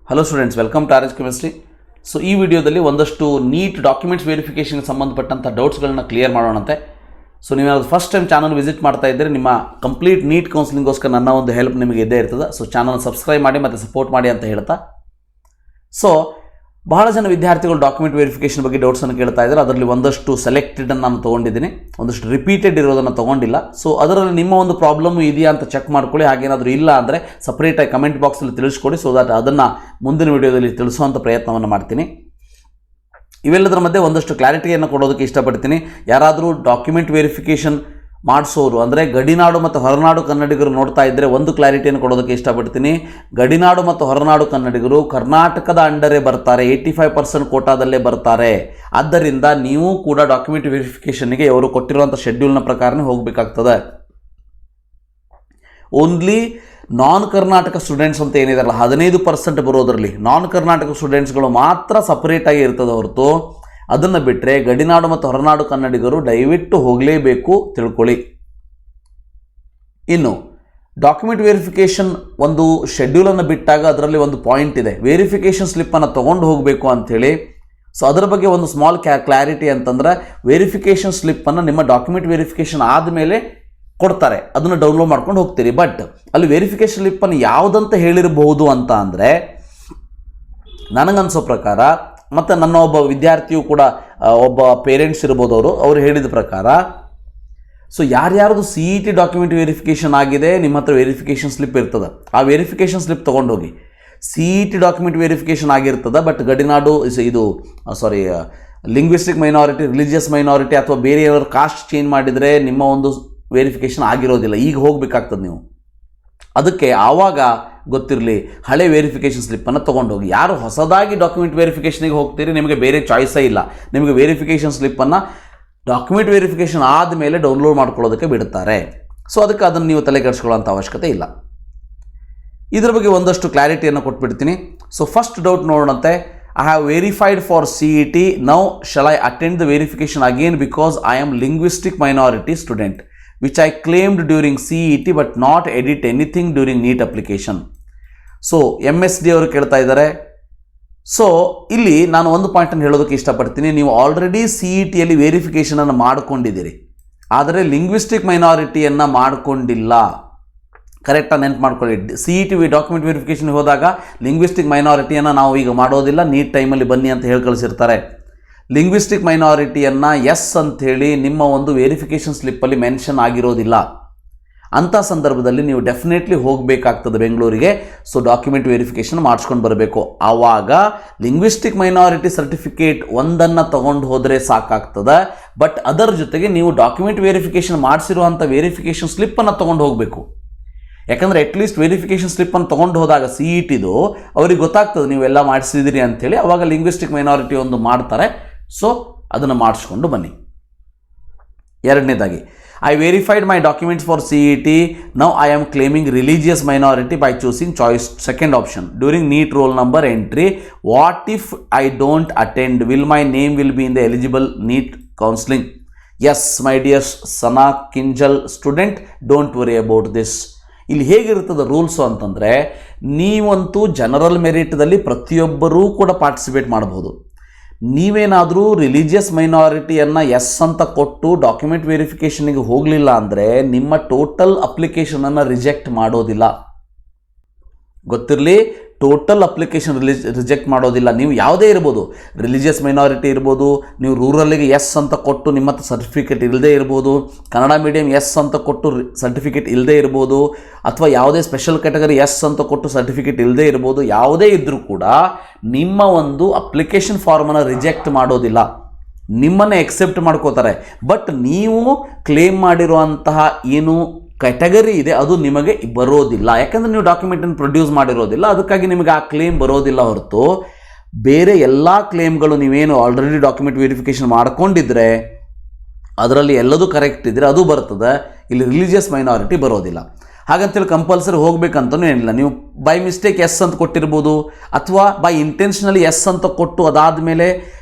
Hello students, welcome to R S chemistry. So ಈ ವಿಡಿಯೋದಲ್ಲಿ ಒಂದಷ್ಟು ನೀಟ್ ಡಾಕ್ಯುಮೆಂಟ್ಸ್ ವೆರಿಫಿಕೇಷನ್ಗೆ ಸಂಬಂಧಪಟ್ಟಂಥ ಡೌಟ್ಸ್ಗಳನ್ನ ಕ್ಲಿಯರ್ ಮಾಡೋಣಂತೆ. ಸೊ ನೀವು ಫಸ್ಟ್ ಟೈಮ್ ಚಾನಲ್ ವಿಸಿಟ್ ಮಾಡ್ತಾ ಇದ್ದರೆ ನಿಮ್ಮ ಕಂಪ್ಲೀಟ್ ನೀಟ್ ಕೌನ್ಸಿಲಿಂಗೋಸ್ಕರ ನನ್ನ ಒಂದು ಹೆಲ್ಪ್ ನಿಮಗೆ ಇದ್ದೇ ಇರ್ತದೆ. ಸೊ ಚಾನಲ್ ಸಬ್ಸ್ಕ್ರೈಬ್ ಮಾಡಿ ಮತ್ತು ಸಪೋರ್ಟ್ ಮಾಡಿ ಅಂತ ಹೇಳ್ತಾ, ಸೊ ಬಹಳ ಜನ ವಿದ್ಯಾರ್ಥಿಗಳು ಡಾಕ್ಯುಮೆಂಟ್ ವೆರಿಫಿಕೇಷನ್ ಬಗ್ಗೆ ಡೌಟ್ಸನ್ನು ಕೇಳ್ತಾ ಇದ್ದಾರೆ. ಅದರಲ್ಲಿ ಒಂದಷ್ಟು ಸೆಲೆಕ್ಟೆಡನ್ನು ನಾನು ತೊಗೊಂಡಿದ್ದೀನಿ, ಒಂದಷ್ಟು ರಿಪೀಟೆಡ್ ಇರೋದನ್ನು ತೊಗೊಂಡಿಲ್ಲ. ಸೊ ಅದರಲ್ಲಿ ನಿಮ್ಮ ಒಂದು ಪ್ರಾಬ್ಲಮ್ ಇದೆಯಾ ಅಂತ ಚೆಕ್ ಮಾಡ್ಕೊಳ್ಳಿ. ಹಾಗೇನಾದರೂ ಇಲ್ಲ ಅಂದರೆ ಸಪ್ರೇಟಾಗಿ ಕಮೆಂಟ್ ಬಾಕ್ಸಲ್ಲಿ ತಿಳಿಸ್ಕೊಡಿ, ಸೊ ದಟ್ ಅದನ್ನು ಮುಂದಿನ ವಿಡಿಯೋದಲ್ಲಿ ತಿಳಿಸುವಂಥ ಪ್ರಯತ್ನವನ್ನು ಮಾಡ್ತೀನಿ. ಇವೆಲ್ಲದರ ಮಧ್ಯೆ ಒಂದಷ್ಟು ಕ್ಲಾರಿಟಿಯನ್ನು ಕೊಡೋದಕ್ಕೆ ಇಷ್ಟಪಡ್ತೀನಿ. ಯಾರಾದರೂ ಡಾಕ್ಯುಮೆಂಟ್ ವೆರಿಫಿಕೇಷನ್ ಮಾಡಿಸೋರು ಅಂದರೆ ಗಡಿನಾಡು ಮತ್ತು ಹೊರನಾಡು ಕನ್ನಡಿಗರು ನೋಡ್ತಾ ಇದ್ದರೆ ಒಂದು ಕ್ಲಾರಿಟಿಯನ್ನು ಕೊಡೋದಕ್ಕೆ ಇಷ್ಟಪಡ್ತೀನಿ. ಗಡಿನಾಡು ಮತ್ತು ಹೊರನಾಡು ಕನ್ನಡಿಗರು ಕರ್ನಾಟಕದ ಅಂಡರೇ ಬರ್ತಾರೆ, 85% ಕೋಟಾದಲ್ಲೇ ಬರ್ತಾರೆ. ಆದ್ದರಿಂದ ನೀವು ಕೂಡ ಡಾಕ್ಯುಮೆಂಟ್ ವೆರಿಫಿಕೇಷನ್ಗೆ ಅವರು ಕೊಟ್ಟಿರುವಂಥ ಶೆಡ್ಯೂಲ್ನ ಪ್ರಕಾರನೇ ಹೋಗಬೇಕಾಗ್ತದೆ. ಓನ್ಲಿ ನಾನ್ ಕರ್ನಾಟಕ ಸ್ಟೂಡೆಂಟ್ಸ್ ಅಂತ ಏನಿದಾರಲ್ಲ 15% ಬರೋದರಲ್ಲಿ ನಾನ್ ಕರ್ನಾಟಕ ಸ್ಟೂಡೆಂಟ್ಸ್ಗಳು ಮಾತ್ರ ಸಪ್ರೇಟಾಗಿ ಇರ್ತದೆ ಹೊರತು, ಅದನ್ನು ಬಿಟ್ಟರೆ ಗಡಿನಾಡು ಮತ್ತು ಹೊರನಾಡು ಕನ್ನಡಿಗರು ದಯವಿಟ್ಟು ಹೋಗಲೇಬೇಕು, ತಿಳ್ಕೊಳ್ಳಿ. ಇನ್ನು ಡಾಕ್ಯುಮೆಂಟ್ ವೆರಿಫಿಕೇಷನ್ ಒಂದು ಶೆಡ್ಯೂಲನ್ನು ಬಿಟ್ಟಾಗ ಅದರಲ್ಲಿ ಒಂದು ಪಾಯಿಂಟ್ ಇದೆ, ವೆರಿಫಿಕೇಷನ್ ಸ್ಲಿಪ್ಪನ್ನು ತೊಗೊಂಡು ಹೋಗಬೇಕು ಅಂಥೇಳಿ. ಸೊ ಅದರ ಬಗ್ಗೆ ಒಂದು ಸ್ಮಾಲ್ ಕ್ಲಾರಿಟಿ ಅಂತಂದರೆ, ವೆರಿಫಿಕೇಷನ್ ಸ್ಲಿಪ್ಪನ್ನು ನಿಮ್ಮ ಡಾಕ್ಯುಮೆಂಟ್ ವೆರಿಫಿಕೇಷನ್ ಆದಮೇಲೆ ಕೊಡ್ತಾರೆ, ಅದನ್ನು ಡೌನ್ಲೋಡ್ ಮಾಡ್ಕೊಂಡು ಹೋಗ್ತೀರಿ. ಬಟ್ ಅಲ್ಲಿ ವೆರಿಫಿಕೇಷನ್ ಸ್ಲಿಪ್ಪನ್ನು ಯಾವುದಂತ ಹೇಳಿರಬಹುದು ಅಂತ ಅಂದರೆ, ನನಗನ್ಸೋ ಪ್ರಕಾರ ಮತ್ತು ನನ್ನ ಒಬ್ಬ ವಿದ್ಯಾರ್ಥಿಯು ಕೂಡ ಒಬ್ಬ ಪೇರೆಂಟ್ಸ್ ಇರ್ಬೋದು, ಅವರು ಹೇಳಿದ ಪ್ರಕಾರ, ಸೊ ಯಾರ್ಯಾರ್ದು CET ಡಾಕ್ಯುಮೆಂಟ್ ವೆರಿಫಿಕೇಷನ್ ಆಗಿದೆ ನಿಮ್ಮ ಹತ್ರ ವೆರಿಫಿಕೇಷನ್ ಸ್ಲಿಪ್ ಇರ್ತದೆ, ಆ ವೆರಿಫಿಕೇಷನ್ ಸ್ಲಿಪ್ ತೊಗೊಂಡೋಗಿ. CET ಡಾಕ್ಯುಮೆಂಟ್ ವೆರಿಫಿಕೇಷನ್ ಆಗಿರ್ತದೆ, ಬಟ್ ಗಡಿನಾಡು ಲಿಂಗ್ವಿಸ್ಟಿಕ್ ಮೈನಾರಿಟಿ, ರಿಲಿಜಿಯಸ್ ಮೈನಾರಿಟಿ ಅಥವಾ ಬೇರೆ ಏನಾದ್ರು ಕಾಸ್ಟ್ ಚೇಂಜ್ ಮಾಡಿದರೆ ನಿಮ್ಮ ಒಂದು ವೆರಿಫಿಕೇಷನ್ ಆಗಿರೋದಿಲ್ಲ. ಈಗ ಹೋಗಬೇಕಾಗ್ತದೆ ನೀವು. ಅದಕ್ಕೆ ಆವಾಗ ಗೊತ್ತಿರಲಿ, ಹಳೆ ವೆರಿಫಿಕೇಷನ್ ಸ್ಲಿಪ್ಪನ್ನು ತೊಗೊಂಡೋಗಿ. ಯಾರು ಹೊಸದಾಗಿ ಡಾಕ್ಯುಮೆಂಟ್ ವೆರಿಫಿಕೇಷನಿಗೆ ಹೋಗ್ತೀರಿ, ನಿಮಗೆ ಬೇರೆ ಚಾಯ್ಸೇ ಇಲ್ಲ. ನಿಮಗೆ ವೆರಿಫಿಕೇಷನ್ ಸ್ಲಿಪ್ಪನ್ನು ಡಾಕ್ಯುಮೆಂಟ್ ವೆರಿಫಿಕೇಷನ್ ಆದಮೇಲೆ ಡೌನ್ಲೋಡ್ ಮಾಡ್ಕೊಳ್ಳೋದಕ್ಕೆ ಬಿಡುತ್ತಾರೆ. ಸೊ ಅದಕ್ಕೆ ಅದನ್ನು ನೀವು ತಲೆ ಕೆಡಿಸ್ಕೊಳ್ಳೋಂಥ ಅವಶ್ಯಕತೆ ಇಲ್ಲ. ಇದರ ಬಗ್ಗೆ ಒಂದಷ್ಟು ಕ್ಲಾರಿಟಿಯನ್ನು ಕೊಟ್ಬಿಡ್ತೀನಿ. ಸೊ ಫಸ್ಟ್ ಡೌಟ್ ನೋಡೋಣಂತೆ. I have verified for CET, now shall I attend the verification again because I am linguistic minority student, which I claimed during CET but not edit anything during NEET application. So MSD ಅವರು ಕೇಳ್ತಾ ಇದ್ದಾರೆ. So ಇಲ್ಲಿ ನಾನು ಒಂದು ಪಾಯಿಂಟನ್ನು ಹೇಳೋದಕ್ಕೆ ಇಷ್ಟಪಡ್ತೀನಿ. ನೀವು already CETಯಲ್ಲಿ ವೆರಿಫಿಕೇಷನನ್ನು ಮಾಡಿಕೊಂಡಿದ್ದೀರಿ, ಆದರೆ ಲಿಂಗ್ವಿಸ್ಟಿಕ್ ಮೈನಾರಿಟಿಯನ್ನು ಮಾಡಿಕೊಂಡಿಲ್ಲ. ಕರೆಕ್ಟಾಗಿ ನೆನ್ಪು ಮಾಡ್ಕೊಳ್ಳಿ. CET ಡಾಕ್ಯುಮೆಂಟ್ ವೆರಿಫಿಕೇಷನ್ಗೆ ಹೋದಾಗ ಲಿಂಗ್ವಿಸ್ಟಿಕ್ ಮೈನಾರಿಟಿಯನ್ನು ನಾವು ಈಗ ಮಾಡೋದಿಲ್ಲ, ನೀಟ್ ಟೈಮಲ್ಲಿ ಬನ್ನಿ ಅಂತ ಹೇಳಿ ಕಳಿಸಿರ್ತಾರೆ. ಲಿಂಗ್ವಿಸ್ಟಿಕ್ ಮೈನಾರಿಟಿಯನ್ನು ಎಸ್ ಅಂಥೇಳಿ ನಿಮ್ಮ ಒಂದು ವೆರಿಫಿಕೇಷನ್ ಸ್ಲಿಪ್ಪಲ್ಲಿ ಮೆನ್ಷನ್ ಆಗಿರೋದಿಲ್ಲ. ಅಂಥ ಸಂದರ್ಭದಲ್ಲಿ ನೀವು ಡೆಫಿನೆಟ್ಲಿ ಹೋಗಬೇಕಾಗ್ತದೆ ಬೆಂಗಳೂರಿಗೆ. ಸೊ ಡಾಕ್ಯುಮೆಂಟ್ ವೆರಿಫಿಕೇಷನ್ ಮಾಡಿಸ್ಕೊಂಡು ಬರಬೇಕು. ಆವಾಗ ಲಿಂಗ್ವಿಸ್ಟಿಕ್ ಮೈನಾರಿಟಿ ಸರ್ಟಿಫಿಕೇಟ್ ಒಂದನ್ನು ತೊಗೊಂಡು ಹೋದರೆ ಸಾಕಾಗ್ತದೆ. ಬಟ್ ಅದರ ಜೊತೆಗೆ ನೀವು ಡಾಕ್ಯುಮೆಂಟ್ ವೆರಿಫಿಕೇಷನ್ ಮಾಡಿಸಿರುವಂಥ ವೆರಿಫಿಕೇಷನ್ ಸ್ಲಿಪ್ಪನ್ನು ತೊಗೊಂಡು ಹೋಗಬೇಕು. ಯಾಕಂದರೆ ಅಟ್ಲೀಸ್ಟ್ ವೆರಿಫಿಕೇಷನ್ ಸ್ಲಿಪ್ಪನ್ನು ತೊಗೊಂಡು ಹೋದಾಗ CETದು ಅವ್ರಿಗೆ ಗೊತ್ತಾಗ್ತದೆ ನೀವೆಲ್ಲ ಮಾಡಿಸಿದಿರಿ ಅಂಥೇಳಿ. ಅವಾಗ ಲಿಂಗ್ವಿಸ್ಟಿಕ್ ಮೈನಾರಿಟಿ ಒಂದು ಮಾಡ್ತಾರೆ. ಸೊ ಅದನ್ನು ಮಾಡಿಸ್ಕೊಂಡು ಬನ್ನಿ. ಎರಡನೇದಾಗಿ, I verified my documents for CET. Now I am claiming religious minority by choosing choice second option. During NEET roll number entry, what if I don't attend? Will my name will be in the eligible NEET counseling? Yes, my dear Sana Kinjal student, don't worry about this. ಇಲ್ಲಿ ಹೇಗಿರ್ತದೆ rules ಅಂತಂದರೆ, ನೀವಂತೂ general ಮೆರಿಟ್ದಲ್ಲಿ ಪ್ರತಿಯೊಬ್ಬರೂ ಕೂಡ participate ಮಾಡ್ಬೋದು. ನೀವೇನಾದರೂ religious ಮೈನಾರಿಟಿಯನ್ನು S ಅಂತ ಕೊಟ್ಟು ಡಾಕ್ಯುಮೆಂಟ್ ವೆರಿಫಿಕೇಷನಿಗೆ ಹೋಗಲಿಲ್ಲ ಅಂದರೆ ನಿಮ್ಮ ಟೋಟಲ್ ಅಪ್ಲಿಕೇಶನನ್ನು ರಿಜೆಕ್ಟ್ ಮಾಡೋದಿಲ್ಲ. ಗೊತ್ತಿರಲಿ, ಟೋಟಲ್ ಅಪ್ಲಿಕೇಶನ್ ರಿಜೆಕ್ಟ್ ಮಾಡೋದಿಲ್ಲ. ನೀವು ಯಾವುದೇ ಇರ್ಬೋದು, ರಿಲಿಜಿಯಸ್ ಮೈನಾರಿಟಿ ಇರ್ಬೋದು, ನೀವು ರೂರಲ್ಲಿಗೆ ಎಸ್ ಅಂತ ಕೊಟ್ಟು ನಿಮ್ಮ ಹತ್ರ ಸರ್ಟಿಫಿಕೇಟ್ ಇಲ್ಲದೇ ಇರ್ಬೋದು, ಕನ್ನಡ ಮೀಡಿಯಂ ಎಸ್ ಅಂತ ಕೊಟ್ಟು ಸರ್ಟಿಫಿಕೇಟ್ ಇಲ್ಲದೇ ಇರ್ಬೋದು, ಅಥವಾ ಯಾವುದೇ ಸ್ಪೆಷಲ್ ಕ್ಯಾಟಗರಿ ಎಸ್ ಅಂತ ಕೊಟ್ಟು ಸರ್ಟಿಫಿಕೇಟ್ ಇಲ್ಲದೇ ಇರ್ಬೋದು. ಯಾವುದೇ ಇದ್ದರೂ ಕೂಡ ನಿಮ್ಮ ಒಂದು ಅಪ್ಲಿಕೇಶನ್ ಫಾರ್ಮನ್ನು ರಿಜೆಕ್ಟ್ ಮಾಡೋದಿಲ್ಲ, ನಿಮ್ಮನ್ನೇ ಎಕ್ಸೆಪ್ಟ್ ಮಾಡ್ಕೋತಾರೆ. ಬಟ್ ನೀವು ಕ್ಲೇಮ್ ಮಾಡಿರುವಂತಹ ಏನು ಕ್ಯಾಟಗರಿ ಇದೆ ಅದು ನಿಮಗೆ ಬರೋದಿಲ್ಲ. ಯಾಕಂದರೆ ನೀವು ಡಾಕ್ಯುಮೆಂಟನ್ನು ಪ್ರೊಡ್ಯೂಸ್ ಮಾಡಿರೋದಿಲ್ಲ, ಅದಕ್ಕಾಗಿ ನಿಮಗೆ ಆ ಕ್ಲೇಮ್ ಬರೋದಿಲ್ಲ. ಹೊರತು ಬೇರೆ ಎಲ್ಲ ಕ್ಲೇಮ್ಗಳು ನೀವೇನು ಆಲ್ರೆಡಿ ಡಾಕ್ಯುಮೆಂಟ್ ವೆರಿಫಿಕೇಷನ್ ಮಾಡ್ಕೊಂಡಿದ್ರೆ ಅದರಲ್ಲಿ ಎಲ್ಲದೂ ಕರೆಕ್ಟ್ ಇದ್ದರೆ ಅದು ಬರ್ತದೆ. ಇಲ್ಲಿ ರಿಲಿಜಿಯಸ್ ಮೈನಾರಿಟಿ ಬರೋದಿಲ್ಲ. ಹಾಗಂತೇಳಿ ಕಂಪಲ್ಸರಿ ಹೋಗಬೇಕಂತನೂ ಏನಿಲ್ಲ. ನೀವು ಬೈ ಮಿಸ್ಟೇಕ್ ಎಸ್ ಅಂತ ಕೊಟ್ಟಿರ್ಬೋದು, ಅಥವಾ ಬೈ ಇಂಟೆನ್ಷನಲಿ ಎಸ್ ಅಂತ ಕೊಟ್ಟು ಅದಾದಮೇಲೆ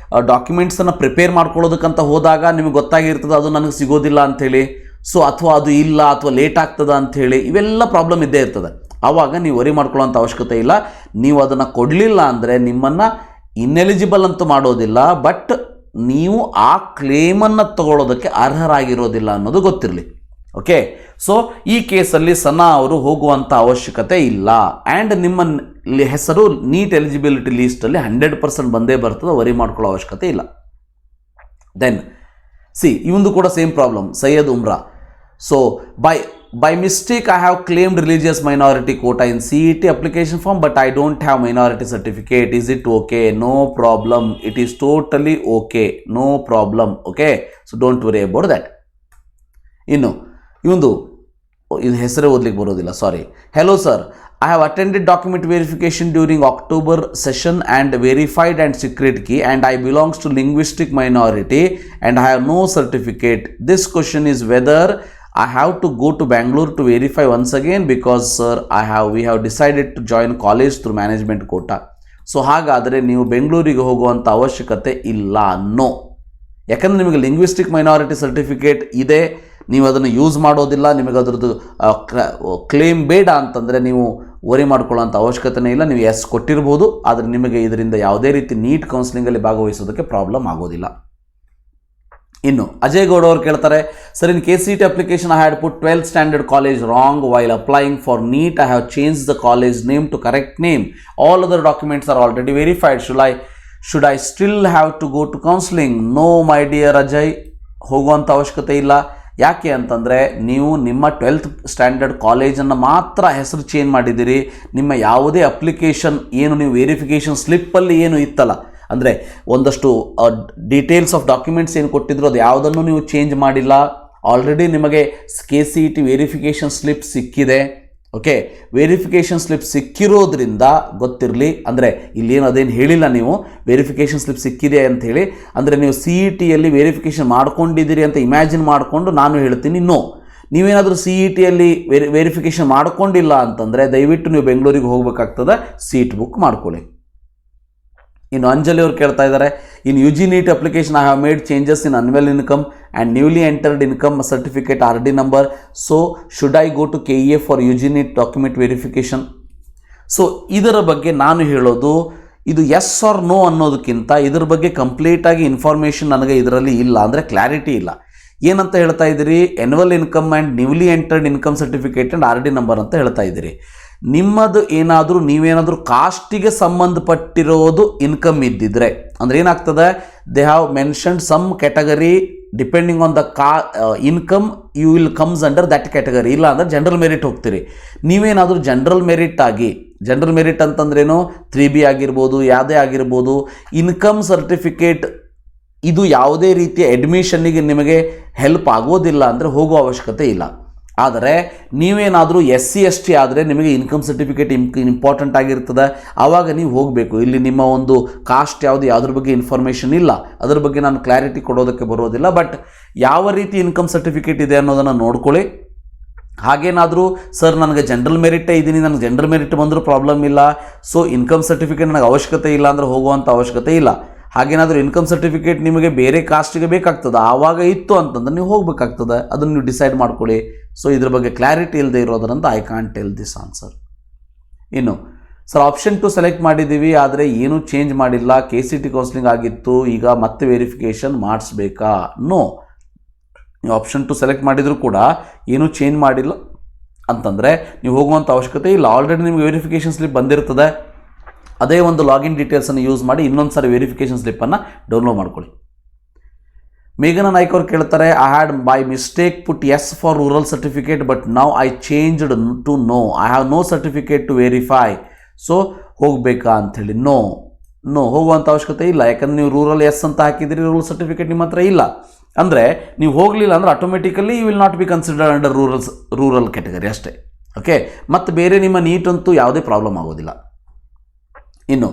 ಡಾಕ್ಯುಮೆಂಟ್ಸನ್ನು ಪ್ರಿಪೇರ್ ಮಾಡ್ಕೊಳ್ಳೋದಕ್ಕಂತ ಹೋದಾಗ ನಿಮಗೆ ಗೊತ್ತಾಗಿರ್ತದೆ ಅದು ನನಗೆ ಸಿಗೋದಿಲ್ಲ ಅಂಥೇಳಿ. ಸೊ ಅಥವಾ ಅದು ಇಲ್ಲ ಅಥವಾ ಲೇಟ್ ಆಗ್ತದೆ ಅಂಥೇಳಿ ಇವೆಲ್ಲ ಪ್ರಾಬ್ಲಮ್ ಇದ್ದೇ ಇರ್ತದೆ. ಆವಾಗ ನೀವು ವರಿ ಮಾಡ್ಕೊಳ್ಳೋಂಥ ಅವಶ್ಯಕತೆ ಇಲ್ಲ. ನೀವು ಅದನ್ನು ಕೊಡಲಿಲ್ಲ ಅಂದರೆ ನಿಮ್ಮನ್ನು ಇನ್ಎಲಿಜಿಬಲ್ ಅಂತೂ ಮಾಡೋದಿಲ್ಲ, ಬಟ್ ನೀವು ಆ ಕ್ಲೇಮನ್ನು ತಗೊಳ್ಳೋದಕ್ಕೆ ಅರ್ಹರಾಗಿರೋದಿಲ್ಲ ಅನ್ನೋದು ಗೊತ್ತಿರಲಿ. ಓಕೆ, ಸೊ ಈ ಕೇಸಲ್ಲಿ ಸನಾ ಅವರು ಹೋಗುವಂಥ ಅವಶ್ಯಕತೆ ಇಲ್ಲ. ಆ್ಯಂಡ್ ನಿಮ್ಮ ಹೆಸರು ನೀಟ್ ಎಲಿಜಿಬಿಲಿಟಿ ಲೀಸ್ಟಲ್ಲಿ 100% ಬಂದೇ ಬರ್ತದೆ, ವರಿ ಮಾಡ್ಕೊಳ್ಳೋ ಅವಶ್ಯಕತೆ ಇಲ್ಲ. ದೆನ್ ಇವಂದು ಕೂಡ same problem, Syed Umra. So by mistake I have claimed religious minority quota in CET application form, but I don't have minority certificate. Is it okay? No problem. It is totally okay. No problem. Okay, so don't worry about that. ಇನ್ನು ಇವಂದು ಇದು ಹೆಸರೇ ಓದಲಿಕ್ಕೆ ಬರೋದಿಲ್ಲ, sorry. Hello sir, I have attended document verification during October session and verified and secret key, and I belongs to linguistic minority and I have no certificate. This question is whether I have to go to Bangalore to verify once again, because sir we have decided to join college through management quota. So ಹಾಗಾದರೆ ನೀವು ಬೆಂಗಳೂರಿಗೆ ಹೋಗುವಂಥ ಅವಶ್ಯಕತೆ ಇಲ್ಲ, no. ಯಾಕಂದರೆ ನಿಮಗೆ linguistic minority certificate ಇದೆ, ನೀವು ಅದನ್ನು ಯೂಸ್ ಮಾಡೋದಿಲ್ಲ, ನಿಮಗೆ ಅದರದ್ದು ಕ್ಲೇಮ್ ಬೇಡ ಅಂತಂದರೆ ನೀವು ವರಿ ಮಾಡ್ಕೊಳ್ಳೋಂಥ ಅವಶ್ಯಕತೆನೇ ಇಲ್ಲ. ನೀವು ಎಸ್ ಕೊಟ್ಟಿರ್ಬೋದು, ಆದರೆ ನಿಮಗೆ ಇದರಿಂದ ಯಾವುದೇ ರೀತಿ ನೀಟ್ ಕೌನ್ಸಿಲಿಂಗಲ್ಲಿ ಭಾಗವಹಿಸೋದಕ್ಕೆ ಪ್ರಾಬ್ಲಮ್ ಆಗೋದಿಲ್ಲ. ಇನ್ನು ಅಜಯ್ ಗೌಡ ಅವರು ಕೇಳ್ತಾರೆ, sir in KCET application I had put 12th standard college wrong while applying for NEET. I have change the college name to correct name. All other documents are already verified. Should I still have to go to counselling? No my dear Ajay, ಹೋಗುವಂಥ ಅವಶ್ಯಕತೆ ಇಲ್ಲ. ಯಾಕೆ ಅಂತಂದರೆ ನೀವು ನಿಮ್ಮ 12th standard ಕಾಲೇಜನ್ನು ಮಾತ್ರ ಹೆಸರು ಚೇಂಜ್ ಮಾಡಿದ್ದೀರಿ. ನಿಮ್ಮ ಯಾವುದೇ ಅಪ್ಲಿಕೇಶನ್ ಏನು ನೀವು ವೆರಿಫಿಕೇಷನ್ ಸ್ಲಿಪ್ಪಲ್ಲಿ ಏನು ಇತ್ತಲ್ಲ, ಅಂದರೆ ಒಂದಷ್ಟು ಡೀಟೇಲ್ಸ್ ಆಫ್ ಡಾಕ್ಯುಮೆಂಟ್ಸ್ ಏನು ಕೊಟ್ಟಿದ್ರು ಅದು ಯಾವುದನ್ನು ನೀವು ಚೇಂಜ್ ಮಾಡಿಲ್ಲ. ಆಲ್ರೆಡಿ ನಿಮಗೆ KCET ವೆರಿಫಿಕೇಷನ್ ಸ್ಲಿಪ್ ಸಿಕ್ಕಿದೆ. ಓಕೆ, ವೆರಿಫಿಕೇಷನ್ ಸ್ಲಿಪ್ ಸಿಕ್ಕಿರೋದ್ರಿಂದ ಗೊತ್ತಿರಲಿ, ಅಂದರೆ ಇಲ್ಲೇನು ಅದೇನು ಹೇಳಿಲ್ಲ ನೀವು ವೆರಿಫಿಕೇಷನ್ ಸ್ಲಿಪ್ ಸಿಕ್ಕಿದೆ ಅಂತ ಹೇಳಿ. ಅಂದರೆ ನೀವು CETಯಲ್ಲಿ ವೆರಿಫಿಕೇಷನ್ ಮಾಡ್ಕೊಂಡಿದ್ದೀರಿ ಅಂತ ಇಮ್ಯಾಜಿನ್ ಮಾಡಿಕೊಂಡು ನಾನು ಹೇಳ್ತೀನಿ ನೋ. ನೀವೇನಾದರೂ CETಯಲ್ಲಿ ವೆರಿಫಿಕೇಷನ್ ಮಾಡ್ಕೊಂಡಿಲ್ಲ ಅಂತಂದರೆ ದಯವಿಟ್ಟು ನೀವು ಬೆಂಗಳೂರಿಗೆ ಹೋಗಬೇಕಾಗ್ತದೆ, ಸೀಟ್ ಬುಕ್ ಮಾಡ್ಕೊಳ್ಳಿ. ಇನ್ನು ಅಂಜಲಿ ಅವರು ಕೇಳ್ತಾ ಇದ್ದಾರೆ, in UG NEET application I have made changes in annual income and newly entered income certificate RD number. So should I go to KEA for UG NEET document verification? So ಇದರ ಬಗ್ಗೆ ನಾನು ಹೇಳೋದು, ಇದು ಎಸ್ ಆರ್ ನೋ ಅನ್ನೋದಕ್ಕಿಂತ ಇದರ ಬಗ್ಗೆ ಕಂಪ್ಲೀಟಾಗಿ information ನನಗೆ ಇದರಲ್ಲಿ ಇಲ್ಲ, ಅಂದರೆ ಕ್ಲಾರಿಟಿ ಇಲ್ಲ. ಏನಂತ ಹೇಳ್ತಾ ಇದ್ದೀರಿ? Annual income and newly entered income certificate and RD number ಅಂತ ಹೇಳ್ತಾ ಇದ್ದೀರಿ. ನಿಮ್ಮದು ಏನಾದರೂ ನೀವೇನಾದರೂ ಕಾಸ್ಟಿಗೆ ಸಂಬಂಧಪಟ್ಟಿರೋದು ಇನ್ಕಮ್ ಇದ್ದಿದ್ರೆ ಅಂದರೆ ಏನಾಗ್ತದೆ, they have mentioned some category depending on the income you will comes under that category. ಇಲ್ಲ ಅಂದರೆ ಜನರಲ್ ಮೆರಿಟ್ ಹೋಗ್ತೀರಿ. ನೀವೇನಾದರೂ ಜನರಲ್ ಮೆರಿಟ್ ಅಂತಂದ್ರೇನು 3B ಆಗಿರ್ಬೋದು, ಯಾವುದೇ ಆಗಿರ್ಬೋದು, ಇನ್ಕಮ್ ಸರ್ಟಿಫಿಕೇಟ್ ಇದು ಯಾವುದೇ ರೀತಿಯ ಅಡ್ಮಿಷನ್ನಿಗೆ ನಿಮಗೆ ಹೆಲ್ಪ್ ಆಗೋದಿಲ್ಲ ಅಂದರೆ ಹೋಗೋ ಅವಶ್ಯಕತೆ ಇಲ್ಲ. ಆದರೆ ನೀವೇನಾದರೂ SC ST ಆದರೆ ನಿಮಗೆ ಇನ್ಕಮ್ ಸರ್ಟಿಫಿಕೇಟ್ ಇಂಪಾರ್ಟೆಂಟ್ ಆಗಿರ್ತದೆ, ಆವಾಗ ನೀವು ಹೋಗಬೇಕು. ಇಲ್ಲಿ ನಿಮ್ಮ ಒಂದು ಕಾಸ್ಟ್ ಯಾವುದ್ರ ಬಗ್ಗೆ ಇನ್ಫಾರ್ಮೇಷನ್ ಇಲ್ಲ, ಅದರ ಬಗ್ಗೆ ನಾನು ಕ್ಲಾರಿಟಿ ಕೊಡೋದಕ್ಕೆ ಬರೋದಿಲ್ಲ. ಬಟ್ ಯಾವ ರೀತಿ ಇನ್ಕಮ್ ಸರ್ಟಿಫಿಕೇಟ್ ಇದೆ ಅನ್ನೋದನ್ನು ನೋಡ್ಕೊಳ್ಳಿ. ಹಾಗೇನಾದರೂ ಸರ್ ನನಗೆ ಜನರಲ್ ಮೆರಿಟೇ ಇದ್ದೀನಿ, ನನಗೆ ಜನರಲ್ ಮೆರಿಟ್ ಬಂದರೂ ಪ್ರಾಬ್ಲಮ್ ಇಲ್ಲ, ಸೊ ಇನ್ಕಮ್ ಸರ್ಟಿಫಿಕೇಟ್ ನನಗೆ ಅವಶ್ಯಕತೆ ಇಲ್ಲ ಅಂದರೆ ಹೋಗುವಂಥ ಅವಶ್ಯಕತೆ ಇಲ್ಲ. ಹಾಗೇನಾದರೂ ಇನ್ಕಮ್ ಸರ್ಟಿಫಿಕೇಟ್ ನಿಮಗೆ ಬೇರೆ ಕಾಸ್ಟಿಗೆ ಬೇಕಾಗ್ತದೆ, ಆವಾಗ ಇತ್ತು ಅಂತಂದ್ರೆ ನೀವು ಹೋಗಬೇಕಾಗ್ತದೆ, ಅದನ್ನು ನೀವು ಡಿಸೈಡ್ ಮಾಡ್ಕೊಳ್ಳಿ. ಸೊ ಇದ್ರ ಬಗ್ಗೆ ಕ್ಲಾರಿಟಿ ಇಲ್ಲದೆ ಇರೋದ್ರಿಂದ I can't tell this answer. ಇನ್ನು ಸರ್ ಆಪ್ಷನ್ 2 ಸೆಲೆಕ್ಟ್ ಮಾಡಿದ್ದೀವಿ, ಆದರೆ ಏನೂ ಚೇಂಜ್ ಮಾಡಿಲ್ಲ, KCET ಕೌನ್ಸಿಲಿಂಗ್ ಆಗಿತ್ತು, ಈಗ ಮತ್ತೆ ವೆರಿಫಿಕೇಷನ್ ಮಾಡಿಸ್ಬೇಕಾ? ನೋ. ನೀವು ಆಪ್ಷನ್ 2 ಸೆಲೆಕ್ಟ್ ಮಾಡಿದರೂ ಕೂಡ ಏನೂ ಚೇಂಜ್ ಮಾಡಿಲ್ಲ ಅಂತಂದರೆ ನೀವು ಹೋಗುವಂಥ ಅವಶ್ಯಕತೆ ಇಲ್ಲ. ಆಲ್ರೆಡಿ ನಿಮಗೆ ವೆರಿಫಿಕೇಷನ್ ಸ್ಲಿಪ್ ಬಂದಿರ್ತದೆ, ಅದೇ ಒಂದು ಲಾಗಿನ್ ಡೀಟೇಲ್ಸನ್ನು ಯೂಸ್ ಮಾಡಿ ಇನ್ನೊಂದು ಸಾರಿ ವೆರಿಫಿಕೇಷನ್ ಸ್ಲಿಪ್ಪನ್ನು ಡೌನ್ಲೋಡ್ ಮಾಡ್ಕೊಳ್ಳಿ. ಮೇಘನಾ ನಾಯ್ಕ್ ಅವರು ಕೇಳ್ತಾರೆ, I had by mistake put yes for rural certificate but now I changed to no. I have no certificate to verify. So ಹೋಗಬೇಕಾ ಅಂಥೇಳಿ? ನೋ, ಹೋಗುವಂಥ ಅವಶ್ಯಕತೆ ಇಲ್ಲ. ಯಾಕಂದರೆ ನೀವು ರೂರಲ್ ಎಸ್ ಅಂತ ಹಾಕಿದಿರಿ, ರೂರಲ್ ಸರ್ಟಿಫಿಕೇಟ್ ನಿಮ್ಮ ಹತ್ರ ಇಲ್ಲ ಅಂದರೆ ನೀವು ಹೋಗಲಿಲ್ಲ ಅಂದರೆ automatically you will not be considered under rural category ಅಷ್ಟೇ. ಓಕೆ, ಮತ್ತು ಬೇರೆ ನಿಮ್ಮ ನೀಟ್ ಅಂತೂ ಯಾವುದೇ ಪ್ರಾಬ್ಲಮ್ ಆಗೋದಿಲ್ಲ. ಇನ್ನು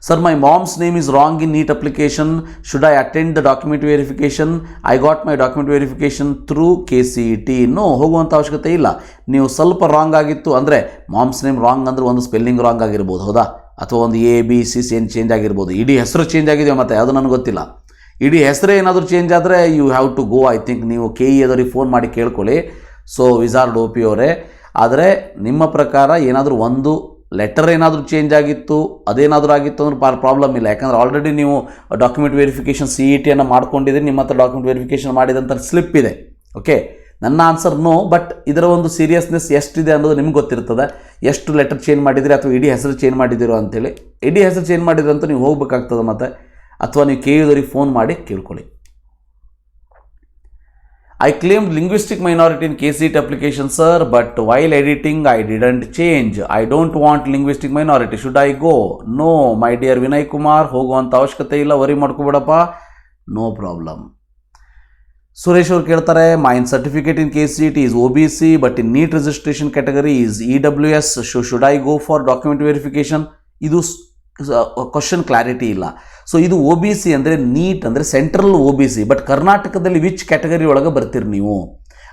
sir my mom's name is wrong in NEET application, should I attend the document verification? I got my document verification through KCET. No, ಹೋಗುವಂಥ ಅವಶ್ಯಕತೆ ಇಲ್ಲ. ನೀವು ಸ್ವಲ್ಪ ರಾಂಗ್ ಆಗಿತ್ತು ಅಂದರೆ ಮಾಮ್ಸ್ ನೇಮ್ ರಾಂಗ್ ಅಂದರೆ ಒಂದು ಸ್ಪೆಲ್ಲಿಂಗ್ ರಾಂಗ್ ಆಗಿರ್ಬೋದು, ಹೌದಾ, ಅಥವಾ ಒಂದು ABC ಚೇಂಜ್ ಆಗಿರ್ಬೋದು, ಇಡೀ ಹೆಸರು ಚೇಂಜ್ ಆಗಿದೆ ಮತ್ತು ಅದು ನನಗೆ ಗೊತ್ತಿಲ್ಲ. ಇಡೀ ಹೆಸರೇ ಏನಾದರೂ ಚೇಂಜ್ ಆದರೆ you have to go, I think ನೀವು KE ಅದವ್ರಿಗೆ ಫೋನ್ ಮಾಡಿ ಕೇಳ್ಕೊಳ್ಳಿ. ಸೊ ವಿಜಾರ್ಡ್ OP ಅವರೇ, ಆದರೆ ನಿಮ್ಮ ಪ್ರಕಾರ ಏನಾದರೂ ಒಂದು ಲೆಟರ್ ಏನಾದರೂ ಚೇಂಜ್ ಆಗಿತ್ತು, ಅದೇನಾದರೂ ಆಗಿತ್ತು ಅಂದ್ರೆ ಪ್ರಾಬ್ಲಮ್ ಇಲ್ಲ. ಯಾಕಂದರೆ ಆಲ್ರೆಡಿ ನೀವು ಡಾಕ್ಯುಮೆಂಟ್ ವೆರಿಫಿಕೇಷನ್ CETಯನ್ನು ಮಾಡ್ಕೊಂಡಿದ್ದೀರಿ, ನಿಮ್ಮ ಹತ್ರ ಡಾಕ್ಯುಮೆಂಟ್ ವೆರಿಫಿಕೇಷನ್ ಮಾಡಿದಂಥ ಸ್ಲಿಪ್ ಇದೆ. ಓಕೆ, ನನ್ನ ಆನ್ಸರ್ ನೋ. ಬಟ್ ಇದರ ಒಂದು ಸೀರಿಯಸ್ನೆಸ್ ಎಷ್ಟಿದೆ ಅನ್ನೋದು ನಿಮ್ಗೆ ಗೊತ್ತಿರ್ತದೆ. ಎಷ್ಟು ಲೆಟರ್ ಚೇಂಜ್ ಮಾಡಿದಿರಿ ಅಥವಾ ಇಡೀ ಹೆಸರು ಚೇಂಜ್ ಮಾಡಿದ್ದೀರೋ ಅಂತೇಳಿ. ಇಡೀ ಹೆಸರು ಚೇಂಜ್ ಮಾಡಿದ್ರೆ ಅಂತ ನೀವು ಹೋಗ್ಬೇಕಾಗ್ತದೆ ಮತ್ತೆ, ಅಥವಾ ನೀವು KU ಫೋನ್ ಮಾಡಿ ಕೇಳ್ಕೊಳ್ಳಿ. I claimed linguistic minority in KCET application, sir, but while editing I didn't change. I don't want linguistic minority. Should I go? No, my dear Vinay Kumar, ಹೋಗುವಂಥ ಅವಶ್ಯಕತೆ ಇಲ್ಲ, ವರಿ ಮಾಡ್ಕೋಬೇಡಪ್ಪ, ನೋ ಪ್ರಾಬ್ಲಮ್. ಸುರೇಶ್ ಅವ್ರು ಕೇಳ್ತಾರೆ, main certificate in KCET is OBC, but in NEET registration category is EWS. Should I go for document verification? ಇದು question clarity ಇಲ್ಲ. So ಇದು OBC ಅಂದರೆ neat ಅಂದರೆ ಸೆಂಟ್ರಲ್ OBC, ಬಟ್ ಕರ್ನಾಟಕದಲ್ಲಿ ವಿಚ್ ಕ್ಯಾಟಗರಿ ಒಳಗೆ ಬರ್ತೀರಿ ನೀವು?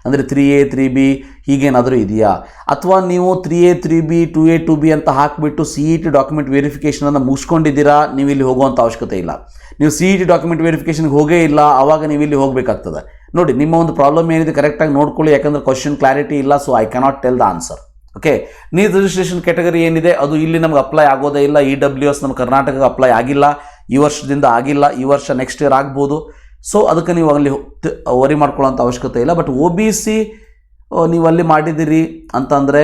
ಅಂದರೆ 3A 3B ಹೀಗೇನಾದರೂ ಇದೆಯಾ? ಅಥವಾ ನೀವು 3A 3B 2A 2B ಅಂತ ಹಾಕಿಬಿಟ್ಟು CET ಡಾಕ್ಯುಮೆಂಟ್ ವೆರಿಫಿಕೇಷನನ್ನು ಮುಗಿಸ್ಕೊಂಡಿದ್ದೀರಾ, ನೀವು ಇಲ್ಲಿ ಹೋಗುವಂಥ ಅವಶ್ಯಕತೆ ಇಲ್ಲ. ನೀವು CET ಡಾಕ್ಯುಮೆಂಟ್ ವೆರಿಫಿಕೇಷನ್ಗೆ ಹೋಗೇ ಇಲ್ಲ, ಆವಾಗ ನೀವು ಇಲ್ಲಿ ಹೋಗಬೇಕಾಗ್ತದೆ. ನೋಡಿ, ನಿಮ್ಮ ಒಂದು ಪ್ರಾಬ್ಲಮ್ ಏನಿದೆ ಕರೆಕ್ಟಾಗಿ ನೋಡ್ಕೊಳ್ಳಿ, ಯಾಕಂದರೆ ಕ್ವಶನ್ ಕ್ಲಾರಿಟಿ ಇಲ್ಲ. So I cannot tell the answer. Okay, NEET registration category ಏನಿದೆ ಅದು ಇಲ್ಲಿ ನಮ್ಗೆ ಅಪ್ಲೈ ಆಗೋದೇ ಇಲ್ಲ. EWS ನಮ್ಮ ಕರ್ನಾಟಕಕ್ಕೆ ಅಪ್ಲೈ ಆಗಿಲ್ಲ, ಈ ವರ್ಷದಿಂದ ಆಗಿಲ್ಲ, ಈ ವರ್ಷ ನೆಕ್ಸ್ಟ್ ಇಯರ್ ಆಗ್ಬೋದು. ಸೊ ಅದಕ್ಕೆ ನೀವು ಅಲ್ಲಿ ವರಿ ಮಾಡ್ಕೊಳ್ಳೋಂಥ ಅವಶ್ಯಕತೆ ಇಲ್ಲ. ಬಟ್ OBC ನೀವು ಅಲ್ಲಿ ಮಾಡಿದ್ದೀರಿ ಅಂತಂದರೆ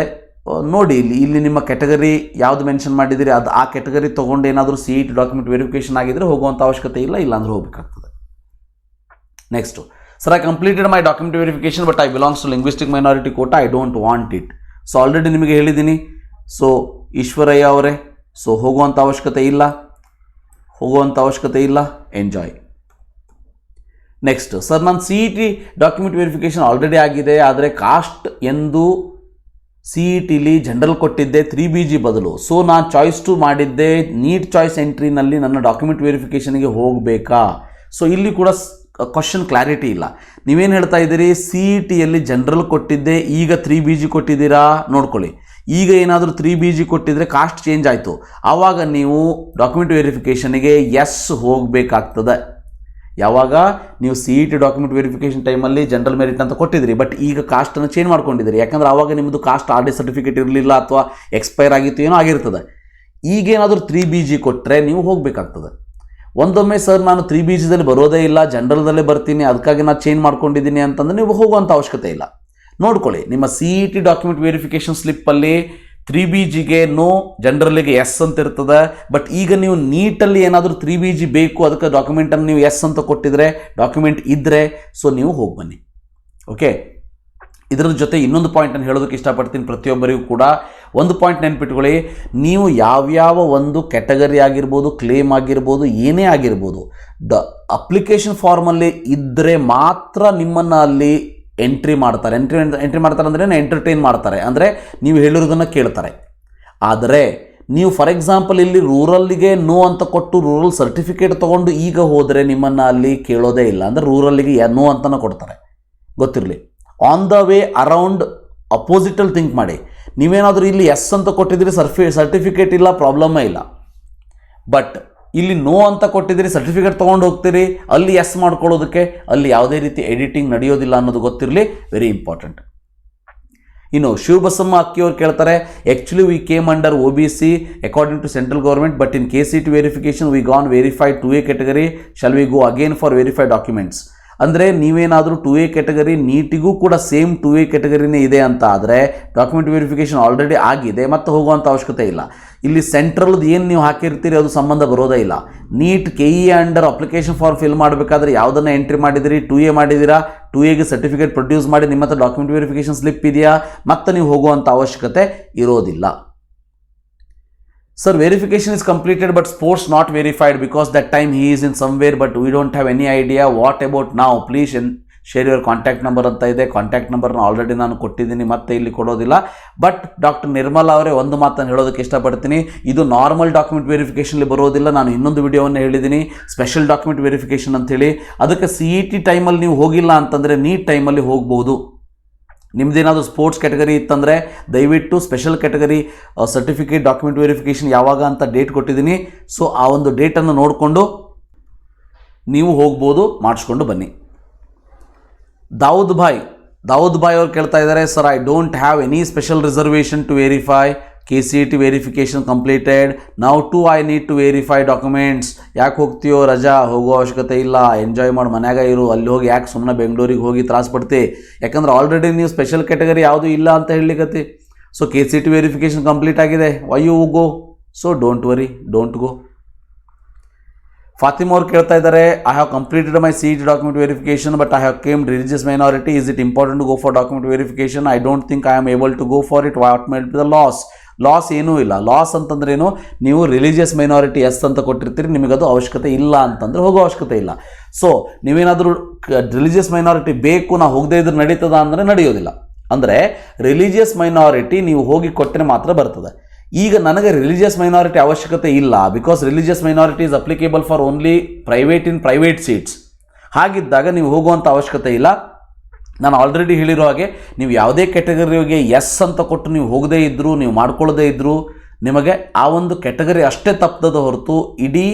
ನೋಡಿ, ಇಲ್ಲಿ ನಿಮ್ಮ ಕ್ಯಾಟಗರಿ ಯಾವುದು ಮೆನ್ಷನ್ ಮಾಡಿದ್ದೀರಿ ಅದು ಆ ಕ್ಯಾಟಗರಿ ತೊಗೊಂಡು ಏನಾದರೂ CET ಡಾಕ್ಯುಮೆಂಟ್ ವೆರಿಫಿಕೇಷನ್ ಆಗಿದ್ದರೆ ಹೋಗುವಂಥ ಅವಶ್ಯಕತೆ ಇಲ್ಲ, ಇಲ್ಲಾಂದ್ರೆ ಹೋಗಬೇಕಾಗ್ತದೆ. Next, sir, I completed my document verification but I belongs to linguistic minority quota, I don't want it. So already ನಿಮಗೆ ಹೇಳಿದ್ದೀನಿ. ಸೊ ಈಶ್ವರಯ್ಯ ಅವರೇ, ಸೊ ಹೋಗುವಂಥ ಅವಶ್ಯಕತೆ ಇಲ್ಲ, ಎಂಜಾಯ್. ನೆಕ್ಸ್ಟ್, ಸರ್, ನಾನು CET ಡಾಕ್ಯುಮೆಂಟ್ ವೆರಿಫಿಕೇಷನ್ ಆಲ್ರೆಡಿ ಆಗಿದೆ, ಆದರೆ ಕಾಸ್ಟ್ ಎಂದು CETಲಿ ಜನರಲ್ ಕೊಟ್ಟಿದ್ದೆ 3BG ಬದಲು. ಸೊ ನಾನು ಚಾಯ್ಸ್ 2 ಮಾಡಿದ್ದೆ, ನೀಟ್ ಚಾಯ್ಸ್ ಎಂಟ್ರಿನಲ್ಲಿ ನನ್ನ ಡಾಕ್ಯುಮೆಂಟ್ ವೆರಿಫಿಕೇಷನ್ಗೆ ಹೋಗಬೇಕಾ? ಸೊ ಇಲ್ಲಿ ಕೂಡ ಕ್ವಶನ್ ಕ್ಲಾರಿಟಿ ಇಲ್ಲ. ನೀವೇನು ಹೇಳ್ತಾ ಇದ್ದೀರಿ, CETಯಲ್ಲಿ ಜನರಲ್ ಕೊಟ್ಟಿದ್ದೆ, ಈಗ 3BG ಕೊಟ್ಟಿದ್ದೀರಾ? ನೋಡ್ಕೊಳ್ಳಿ, ಈಗ ಏನಾದರೂ 3BG ಕೊಟ್ಟಿದ್ರೆ ಕಾಸ್ಟ್ ಚೇಂಜ್ ಆಯಿತು, ಆವಾಗ ನೀವು ಡಾಕ್ಯುಮೆಂಟ್ ವೆರಿಫಿಕೇಷನ್ಗೆ ಎಸ್ ಹೋಗಬೇಕಾಗ್ತದೆ. ಯಾವಾಗ ನೀವು CET ಡಾಕ್ಯುಮೆಂಟ್ ವೆರಿಫಿಕೇಷನ್ ಟೈಮಲ್ಲಿ ಜನರಲ್ ಮೆರಿಟ್ ಅಂತ ಕೊಟ್ಟಿದ್ದೀರಿ, ಬಟ್ ಈಗ ಕಾಸ್ಟನ್ನು ಚೇಂಜ್ ಮಾಡ್ಕೊಂಡಿದ್ದೀರಿ. ಯಾಕಂದರೆ ಆವಾಗ ನಿಮ್ಮದು ಕಾಸ್ಟ್ RD ಸರ್ಟಿಫಿಕೇಟ್ ಇರಲಿಲ್ಲ ಅಥವಾ ಎಕ್ಸ್ಪೈರ್ ಆಗಿತ್ತು, ಏನೋ ಆಗಿರ್ತದೆ. ಈಗೇನಾದರೂ 3BG ಕೊಟ್ಟರೆ ನೀವು ಹೋಗಬೇಕಾಗ್ತದೆ. ಒಂದೊಮ್ಮೆ ಸರ್ ನಾನು 3BGದಲ್ಲಿ ಬರೋದೇ ಇಲ್ಲ, ಜನರಲ್ದಲ್ಲೇ ಬರ್ತೀನಿ, ಅದಕ್ಕಾಗಿ ನಾನು ಚೇಂಜ್ ಮಾಡ್ಕೊಂಡಿದ್ದೀನಿ ಅಂತಂದರೆ ನೀವು ಹೋಗುವಂಥ ಅವಶ್ಯಕತೆ ಇಲ್ಲ. ನೋಡ್ಕೊಳ್ಳಿ, ನಿಮ್ಮ CET ಡಾಕ್ಯುಮೆಂಟ್ ವೆರಿಫಿಕೇಷನ್ ಸ್ಲಿಪ್ಪಲ್ಲಿ 3BGಗೆ ನೋ, ಜನರಲ್ಲಿಗೆ ಎಸ್ ಅಂತ ಇರ್ತದೆ. ಬಟ್ ಈಗ ನೀವು ನೀಟಲ್ಲಿ ಏನಾದರೂ 3BG ಬೇಕು, ಅದಕ್ಕೆ ಡಾಕ್ಯುಮೆಂಟನ್ನು ನೀವು ಎಸ್ ಅಂತ ಕೊಟ್ಟಿದ್ರೆ, ಡಾಕ್ಯುಮೆಂಟ್ ಇದ್ದರೆ ಸೊ ನೀವು ಹೋಗಿ ಬನ್ನಿ. ಓಕೆ, ಇದರ ಜೊತೆ ಇನ್ನೊಂದು ಪಾಯಿಂಟನ್ನು ಹೇಳೋದಕ್ಕೆ ಇಷ್ಟಪಡ್ತೀನಿ ಪ್ರತಿಯೊಬ್ಬರಿಗೂ ಕೂಡ. ಒಂದು ಪಾಯಿಂಟ್ ನೆನ್ಪಿಟ್ಕೊಳ್ಳಿ, ನೀವು ಯಾವ್ಯಾವ ಒಂದು ಕ್ಯಾಟಗರಿ ಆಗಿರ್ಬೋದು, ಕ್ಲೇಮ್ ಆಗಿರ್ಬೋದು, ಏನೇ ಆಗಿರ್ಬೋದು, ಅಪ್ಲಿಕೇಶನ್ ಫಾರ್ಮಲ್ಲಿ ಇದ್ದರೆ ಮಾತ್ರ ನಿಮ್ಮನ್ನು ಅಲ್ಲಿ ಎಂಟ್ರಿ ಮಾಡ್ತಾರೆ. ಎಂಟ್ರಿ ಮಾಡ್ತಾರೆ ಅಂದರೆ ಎಂಟರ್ಟೈನ್ ಮಾಡ್ತಾರೆ, ಅಂದರೆ ನೀವು ಹೇಳಿರೋದನ್ನು ಕೇಳ್ತಾರೆ. ಆದರೆ ನೀವು ಫಾರ್ ಎಕ್ಸಾಂಪಲ್ ಇಲ್ಲಿ ರೂರಲ್ಲಿಗೆ ನೋ ಅಂತ ಕೊಟ್ಟು ರೂರಲ್ ಸರ್ಟಿಫಿಕೇಟ್ ತೊಗೊಂಡು ಈಗ ಹೋದರೆ ನಿಮ್ಮನ್ನು ಅಲ್ಲಿ ಕೇಳೋದೇ ಇಲ್ಲ. ಅಂದರೆ ರೂರಲ್ಲಿಗೆ ನೋ ಅಂತಲೂ ಕೊಡ್ತಾರೆ, ಗೊತ್ತಿರಲಿ. ಆನ್ ದ ವೇ ಅರೌಂಡ್ ಅಪೋಸಿಟಲ್ಲಿ ಥಿಂಕ್ ಮಾಡಿ. ನೀವೇನಾದರೂ ಇಲ್ಲಿ ಎಸ್ ಅಂತ ಕೊಟ್ಟಿದ್ದೀರಿ, ಸರ್ಟಿಫಿಕೇಟ್ ಇಲ್ಲ, ಪ್ರಾಬ್ಲಮ್ಮೇ ಇಲ್ಲ. ಬಟ್ ಇಲ್ಲಿ ನೋ ಅಂತ ಕೊಟ್ಟಿದ್ದೀರಿ, ಸರ್ಟಿಫಿಕೇಟ್ ತೊಗೊಂಡು ಹೋಗ್ತೀರಿ, ಅಲ್ಲಿ ಎಸ್ ಮಾಡ್ಕೊಳ್ಳೋದಕ್ಕೆ ಅಲ್ಲಿ ಯಾವುದೇ ರೀತಿ ಎಡಿಟಿಂಗ್ ನಡೆಯೋದಿಲ್ಲ ಅನ್ನೋದು ಗೊತ್ತಿರಲಿ, ವೆರಿ ಇಂಪಾರ್ಟೆಂಟ್. ಇನ್ನು ಶಿವಬಸಮ್ಮ ಅಕ್ಕಿಯವ್ರು ಕೇಳ್ತಾರೆ, actually we came under OBC according to central government, but in KCET verification we gone verified 2A category, shall we go again for verified documents? ಅಂದರೆ ನೀವೇನಾದರೂ 2A ಕ್ಯಾಟಗರಿ, ನೀಟಿಗೂ ಕೂಡ ಸೇಮ್ 2A ಕ್ಯಾಟಗರಿನೇ ಇದೆ ಅಂತ ಆದರೆ document verification already ಆಗಿದೆ, ಮತ್ತು ಹೋಗುವಂಥ ಅವಶ್ಯಕತೆ ಇಲ್ಲ. ಇಲ್ಲಿ ಸೆಂಟ್ರಲ್ದು ಏನು ನೀವು ಹಾಕಿರ್ತೀರಿ ಅದು ಸಂಬಂಧ ಬರೋದೇ ಇಲ್ಲ. NEET KE under application form fill ಮಾಡಬೇಕಾದ್ರೆ ಯಾವುದನ್ನು ಎಂಟ್ರಿ ಮಾಡಿದಿರಿ, 2A ಮಾಡಿದ್ದೀರಾ, 2Aಗೆ ಸರ್ಟಿಫಿಕೇಟ್ ಪ್ರೊಡ್ಯೂಸ್ ಮಾಡಿ ನಿಮ್ಮ ಹತ್ರ ಡಾಕ್ಯುಮೆಂಟ್ ವೆರಿಫಿಕೇಷನ್ ಸ್ಲಿಪ್ ಇದೆಯಾ, ಮತ್ತು ನೀವು ಹೋಗುವಂಥ ಅವಶ್ಯಕತೆ ಇರೋದಿಲ್ಲ. Sir, verification is completed but sports not verified because that time he is in somewhere but we don't have any idea. What about now? Please share your contact number ಅಂತ ಇದೆ. Contact ನಂಬರ್ನ already ನಾನು ಕೊಟ್ಟಿದ್ದೀನಿ, ಮತ್ತೆ ಇಲ್ಲಿ ಕೊಡೋದಿಲ್ಲ. But doctor Nirmala ಅವರೇ, ಒಂದು ಮಾತನ್ನು ಹೇಳೋದಕ್ಕೆ ಇಷ್ಟಪಡ್ತೀನಿ, ಇದು ನಾರ್ಮಲ್ ಡಾಕ್ಯುಮೆಂಟ್ ವೆರಿಫಿಕೇಷನ್ಲಿ ಬರೋದಿಲ್ಲ. ನಾನು ಇನ್ನೊಂದು ವಿಡಿಯೋವನ್ನು ಹೇಳಿದ್ದೀನಿ, ಸ್ಪೆಷಲ್ ಡಾಕ್ಯುಮೆಂಟ್ ವೆರಿಫಿಕೇಷನ್ ಅಂತೇಳಿ. ಅದಕ್ಕೆ CET ಟೈಮಲ್ಲಿ ನೀವು ಹೋಗಿಲ್ಲ ಅಂತಂದರೆ ನೀಟ್ ಟೈಮಲ್ಲಿ ಹೋಗ್ಬೋದು. ನಿಮ್ಮದೇನಾದರೂ ಸ್ಪೋರ್ಟ್ಸ್ ಕ್ಯಾಟಗರಿ ಇತ್ತಂದರೆ ದಯವಿಟ್ಟು special category certificate document verification ಯಾವಾಗ ಅಂತ ಡೇಟ್ ಕೊಟ್ಟಿದ್ದೀನಿ. ಸೊ ಆ ಒಂದು ಡೇಟನ್ನು ನೋಡಿಕೊಂಡು ನೀವು ಹೋಗ್ಬೋದು, ಮಾಡಿಸ್ಕೊಂಡು ಬನ್ನಿ. ದಾವೂದ್ ಭಾಯ್, ದಾವೂದ್ ಬಾಯ್ ಅವ್ರು ಕೇಳ್ತಾ ಇದ್ದಾರೆ, sir I don't have any special reservation to verify KCET verification completed, now to I need to verify documents. ಯಾಕೆ ಹೋಗ್ತೀಯೋ ರಜಾ, ಹೋಗೋ ಅವಶ್ಯಕತೆ ಇಲ್ಲ, ಎಂಜಾಯ್ ಮಾಡಿ ಮನ್ಯಾಗ ಇರು, ಅಲ್ಲಿ ಹೋಗಿ ಯಾಕೆ ಸುಮ್ಮನೆ ಬೆಂಗಳೂರಿಗೆ ಹೋಗಿ ತ್ರಾಸ ಪಡ್ತಿ, ಯಾಕಂದ್ರೆ ಆಲ್ರೆಡಿ ನೀವು ಸ್ಪೆಷಲ್ ಕ್ಯಾಟಗರಿ ಯಾವುದೂ ಇಲ್ಲ ಅಂತ ಹೇಳಲಿಕ್ಕತ್ತಿ. ಸೊ KCET ವೆರಿಫಿಕೇಷನ್ ಕಂಪ್ಲೀಟ್ ಆಗಿದೆ, why you go, so don't worry, don't go. Fatima ಅವ್ರು ಕೇಳ್ತಾ ಇದ್ದಾರೆ, I have completed my CET document verification but I have came religious minority, is it important to go for document verification, I don't think I am able to go for it, what made be the loss. Loss ಏನೂ ಇಲ್ಲ. Loss ಅಂತಂದ್ರೇನು, ನೀವು religious minority S ಅಂತ ಕೊಟ್ಟಿರ್ತೀರಿ, ನಿಮಗದು ಅವಶ್ಯಕತೆ ಇಲ್ಲ ಅಂತಂದರೆ ಹೋಗೋ ಅವಶ್ಯಕತೆ ಇಲ್ಲ. ಸೊ ನೀವೇನಾದರೂ ರಿಲಿಜಿಯಸ್ ಮೈನಾರಿಟಿ ಬೇಕು, ನಾವು ಹೋಗದೇ ಇದ್ರೆ ನಡೀತದ ಅಂದರೆ ನಡೆಯೋದಿಲ್ಲ. ಅಂದರೆ ರಿಲಿಜಿಯಸ್ ಮೈನಾರಿಟಿ ನೀವು ಹೋಗಿ ಕೊಟ್ಟರೆ ಮಾತ್ರ ಬರ್ತದೆ. ಈಗ ನನಗೆ ರಿಲಿಜಿಯಸ್ ಮೈನಾರಿಟಿ ಅವಶ್ಯಕತೆ ಇಲ್ಲ, because religious minority is applicable for only private seats. ಹಾಗಿದ್ದಾಗ ನೀವು ಹೋಗುವಂಥ ಅವಶ್ಯಕತೆ ಇಲ್ಲ. ನಾನು ಆಲ್ರೆಡಿ ಹೇಳಿರೋ ಹಾಗೆ ನೀವು ಯಾವುದೇ ಕ್ಯಾಟಗರಿಗೆ ಎಸ್ ಅಂತ ಕೊಟ್ಟು ನೀವು ಹೋಗದೇ ಇದ್ದರೂ, ನೀವು ಮಾಡ್ಕೊಳ್ಳದೇ ಇದ್ದರೂ, ನಿಮಗೆ ಆ ಒಂದು ಕ್ಯಾಟಗರಿ ಅಷ್ಟೇ ತಪ್ಪದ ಹೊರತು ಇಡೀ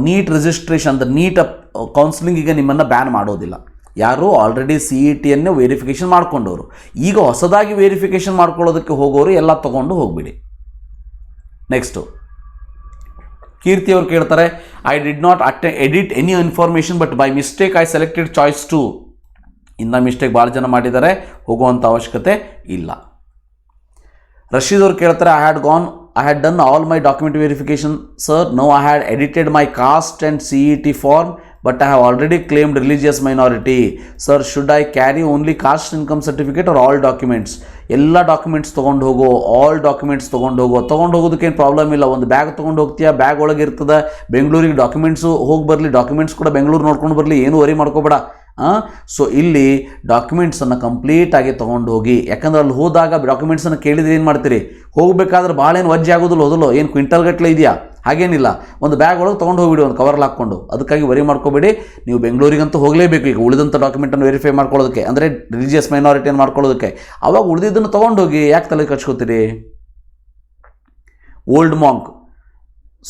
ನೀಟ್ ರಿಜಿಸ್ಟ್ರೇಷನ್ ಅಂದರೆ ನೀಟ್ ಕೌನ್ಸಿಲಿಂಗಿಗೆ ನಿಮ್ಮನ್ನು ಬ್ಯಾನ್ ಮಾಡೋದಿಲ್ಲ. ಯಾರು ಆಲ್ರೆಡಿ CETಯನ್ನೇ ವೆರಿಫಿಕೇಷನ್ ಮಾಡ್ಕೊಂಡವರು, ಈಗ ಹೊಸದಾಗಿ ವೆರಿಫಿಕೇಷನ್ ಮಾಡ್ಕೊಳ್ಳೋದಕ್ಕೆ ಹೋಗೋರು ಎಲ್ಲ ತೊಗೊಂಡು ಹೋಗ್ಬಿಡಿ. ನೆಕ್ಸ್ಟು ಕೀರ್ತಿ ಅವ್ರು ಕೇಳ್ತಾರೆ, I did not edit any information but by mistake I selected choice 2. ಇನ್ನು ಮಿಸ್ಟೇಕ್ ಭಾಳ ಜನ ಮಾಡಿದ್ದಾರೆ, ಹೋಗುವಂಥ ಅವಶ್ಯಕತೆ ಇಲ್ಲ. ರಶೀದ್ ಅವ್ರು ಕೇಳ್ತಾರೆ, I had done all my document verification, sir. Now I had edited my caste and CET form, but I have already claimed religious minority. Sir, should I carry only caste income certificate or all documents? ಎಲ್ಲ documents ತೊಗೊಂಡು ಹೋಗೋ, all documents ತೊಗೊಂಡು ಹೋಗೋದಕ್ಕೇನು problem ಇಲ್ಲ. ಒಂದು bag ತೊಗೊಂಡು ಹೋಗ್ತೀಯಾ, bag ಒಳಗೆ ಇರ್ತದೆ, ಬೆಂಗಳೂರಿಗೆ ಡಾಕ್ಯುಮೆಂಟ್ಸು ಹೋಗಿ ಬರಲಿ, ಡಾಕ್ಯುಮೆಂಟ್ಸ್ ಕೂಡ ಬೆಂಗಳೂರು ನೋಡ್ಕೊಂಡು ಬರಲಿ, ಏನು ವರಿ ಮಾಡ್ಕೋಬೇಡ. ಸೊ ಇಲ್ಲಿ ಡಾಕ್ಯುಮೆಂಟ್ಸನ್ನು ಕಂಪ್ಲೀಟಾಗಿ ತೊಗೊಂಡು ಹೋಗಿ, ಯಾಕಂದ್ರೆ ಅಲ್ಲಿ ಹೋದಾಗ ಡಾಕ್ಯುಮೆಂಟ್ಸನ್ನು ಕೇಳಿದ್ರೆ ಏನು ಮಾಡ್ತೀರಿ, ಹೋಗಬೇಕಾದ್ರೆ ಭಾಳ ಏನು ವಜ್ಜೆ ಆಗೋದಿಲ್ಲ, ಹೋದಲು ಏನು ಕ್ವಿಂಟಲ್ ಗಟ್ಟಲೆ ಇದೆಯಾ, ಹಾಗೇನಿಲ್ಲ. ಒಂದು ಬ್ಯಾಗ್ ಒಳಗೆ ತೊಗೊಂಡು ಹೋಗ್ಬಿಡಿ, ಒಂದು ಕವರ್ಲ್ಲಿ ಹಾಕ್ಕೊಂಡು. ಅದಕ್ಕಾಗಿ ವರಿ ಮಾಡ್ಕೋಬೇಡಿ. ನೀವು ಬೆಂಗಳೂರಿಗಂತೂ ಹೋಗಲೇಬೇಕು ಈಗ ಉಳಿದಂಥ ಡಾಕ್ಯುಮೆಂಟನ್ನು ವೆರಿಫೈ ಮಾಡ್ಕೊಳ್ಳೋದಕ್ಕೆ, ಅಂದರೆ ರಿಲಿಜಿಯಸ್ ಮೈನಾರಿಟಿಯನ್ನು ಮಾಡ್ಕೊಳ್ಳೋದಕ್ಕೆ. ಅವಾಗ ಉಳಿದಿದ್ದನ್ನು ತೊಗೊಂಡು ಹೋಗಿ, ಯಾಕೆ ತಲೆ ಕಚ್ಕೋತೀರಿ. Old Monk.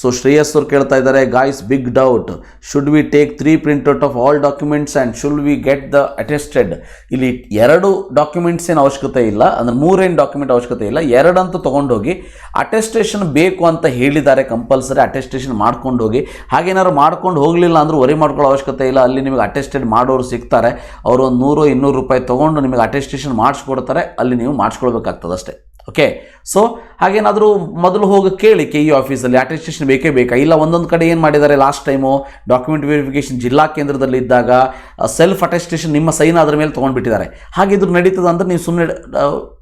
ಸೊ ಶ್ರೇಯಸ್ ಅವ್ರು ಕೇಳ್ತಾ ಇದ್ದಾರೆ, guys big doubt, should we take 3 printout of all documents and should we get the attested. ಇಲ್ಲಿ 2 ಡಾಕ್ಯುಮೆಂಟ್ಸ್ ಏನು ಅವಶ್ಯಕತೆ ಇಲ್ಲ, ಅಂದರೆ 3 ಡಾಕ್ಯುಮೆಂಟ್ ಅವಶ್ಯಕತೆ ಇಲ್ಲ, 2 ಅಂತೂ ತೊಗೊಂಡೋಗಿ. ಅಟೆಸ್ಟೇಷನ್ ಬೇಕು ಅಂತ ಹೇಳಿದ್ದಾರೆ, ಕಂಪಲ್ಸರಿ ಅಟೆಸ್ಟೇಷನ್ ಮಾಡ್ಕೊಂಡು ಹೋಗಿ. ಹಾಗೇನಾದ್ರು ಮಾಡ್ಕೊಂಡು ಹೋಗಲಿಲ್ಲ ಅಂದರೂ ವರಿ ಮಾಡ್ಕೊಳ್ಳೋ ಅವಶ್ಯಕತೆ ಇಲ್ಲ. ಅಲ್ಲಿ ನಿಮಗೆ ಅಟೆಸ್ಟೆಡ್ ಮಾಡೋರು ಸಿಗ್ತಾರೆ, ಅವರು ಒಂದು 100-200 ರೂಪಾಯಿ ತೊಗೊಂಡು ನಿಮಗೆ ಅಟೆಸ್ಟೇಷನ್ ಮಾಡಿಸ್ಕೊಡ್ತಾರೆ, ಅಲ್ಲಿ ನೀವು ಮಾಡಿಸ್ಕೊಳ್ಬೇಕಾಗ್ತದೆ ಅಷ್ಟೇ. ಓಕೆ. ಸೊ ಹಾಗೇನಾದರೂ ಮೊದಲು ಹೋಗಿ ಕೇಳಿ KE ಆಫೀಸಲ್ಲಿ ಅಟೆಸ್ಟೇಷನ್ ಬೇಕೇ ಬೇಕಾ. ಇಲ್ಲ ಒಂದೊಂದು ಕಡೆ ಏನು ಮಾಡಿದ್ದಾರೆ, ಲಾಸ್ಟ್ ಟೈಮು ಡಾಕ್ಯುಮೆಂಟ್ ವೆರಿಫಿಕೇಷನ್ ಜಿಲ್ಲಾ ಕೇಂದ್ರದಲ್ಲಿ ಇದ್ದಾಗ ಸೆಲ್ಫ್ ಅಟೆಸ್ಟೇಷನ್ ನಿಮ್ಮ ಸೈನ್ ಅದ್ರ ಮೇಲೆ ತೊಗೊಂಡ್ಬಿಟ್ಟಿದ್ದಾರೆ. ಹಾಗಿದ್ರು ನಡೀತದೆ ಅಂದರೆ ನೀವು ಸುಮ್ಮನೆ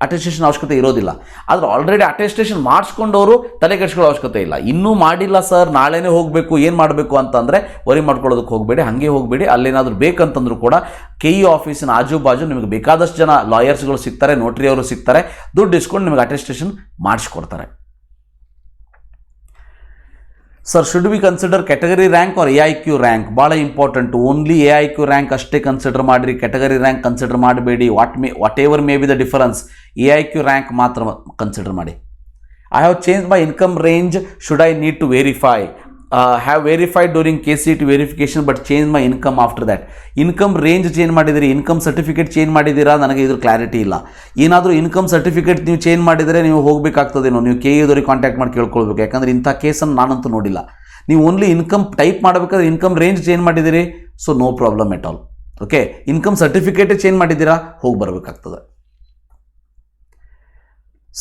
ಅಟೆಸ್ಟೇಷನ್ ಅವಶ್ಯಕತೆ ಇರೋದಿಲ್ಲ. ಆದರೆ ಆಲ್ರೆಡಿ ಅಟೆಸ್ಟೇಷನ್ ಮಾಡಿಸ್ಕೊಂಡವರು ತಲೆ ಕೆಡಿಸ್ಕೊಳ್ಳೋ ಅವಶ್ಯಕತೆ ಇಲ್ಲ. ಇನ್ನೂ ಮಾಡಿಲ್ಲ ಸರ್, ನಾಳೆನೇ ಹೋಗಬೇಕು, ಏನು ಮಾಡಬೇಕು ಅಂತಂದರೆ ವರಿ ಮಾಡ್ಕೊಳ್ಳೋದಕ್ಕೆ ಹೋಗಬೇಡಿ, ಹಾಗೆ ಹೋಗಬೇಡಿ. ಅಲ್ಲೇನಾದರೂ ಬೇಕಂತಂದರೂ ಕೂಡ KE ಆಫೀಸಿನ ಆಜು ಬಾಜು ನಿಮಗೆ ಬೇಕಾದಷ್ಟು ಜನ ಲಾಯರ್ಸ್ಗಳು ಸಿಗ್ತಾರೆ, ನೋಟ್ರಿ ಅವರು ಸಿಗ್ತಾರೆ, ದುಡ್ಡು ಇಸ್ಕೊಂಡು ನಿಮಗೆ ಅಟೆಸ್ಟೇಷನ್ ಮಾಡಿಸ್ಕೊಡ್ತಾರೆ. Sir, should we consider category rank or AIQ rank? ಭಾಳ ಇಂಪಾರ್ಟೆಂಟು. ಓನ್ಲಿ AIQ ರ್ಯಾಂಕ್ ಅಷ್ಟೇ ಕನ್ಸಿಡರ್ ಮಾಡಿರಿ, ಕ್ಯಾಟಗರಿ ರ್ಯಾಂಕ್ ಕನ್ಸಿಡರ್ ಮಾಡಬೇಡಿ. Whatever may be the difference, AIQ rank ಮಾತ್ರ ಕನ್ಸಿಡರ್ ಮಾಡಿ. I have change my income range, should I need to verify? Have verified during KCET verification but change my income after that. Income range change ಮಾಡಿದಿರಿ, income certificate change ಮಾಡಿದ್ದೀರಾ, ನನಗೆ ಇದ್ರ clarity ಇಲ್ಲ. ಏನಾದರೂ income certificate ನೀವು change ಮಾಡಿದರೆ ನೀವು ಹೋಗಬೇಕಾಗ್ತದೇನೋ, ನೀವು KEದವ್ರಿಗೆ ಕಾಂಟ್ಯಾಕ್ಟ್ ಮಾಡಿ ಕೇಳ್ಕೊಳ್ಬೇಕು. ಯಾಕಂದರೆ ಇಂಥ ಕೇಸನ್ನು ನಾನಂತೂ ನೋಡಿಲ್ಲ. ನೀವು ಓನ್ಲಿ ಇನ್ಕಮ್ ಟೈಪ್ ಮಾಡಬೇಕಾದ್ರೆ ಇನ್ಕಮ್ ರೇಂಜ್ ಚೇಂಜ್ ಮಾಡಿದ್ದೀರಿ, so no problem at all. Okay. Income ಸರ್ಟಿಫಿಕೇಟೇ ಚೇಂಜ್ ಮಾಡಿದ್ದೀರಾ, ಹೋಗಿ ಬರಬೇಕಾಗ್ತದೆ.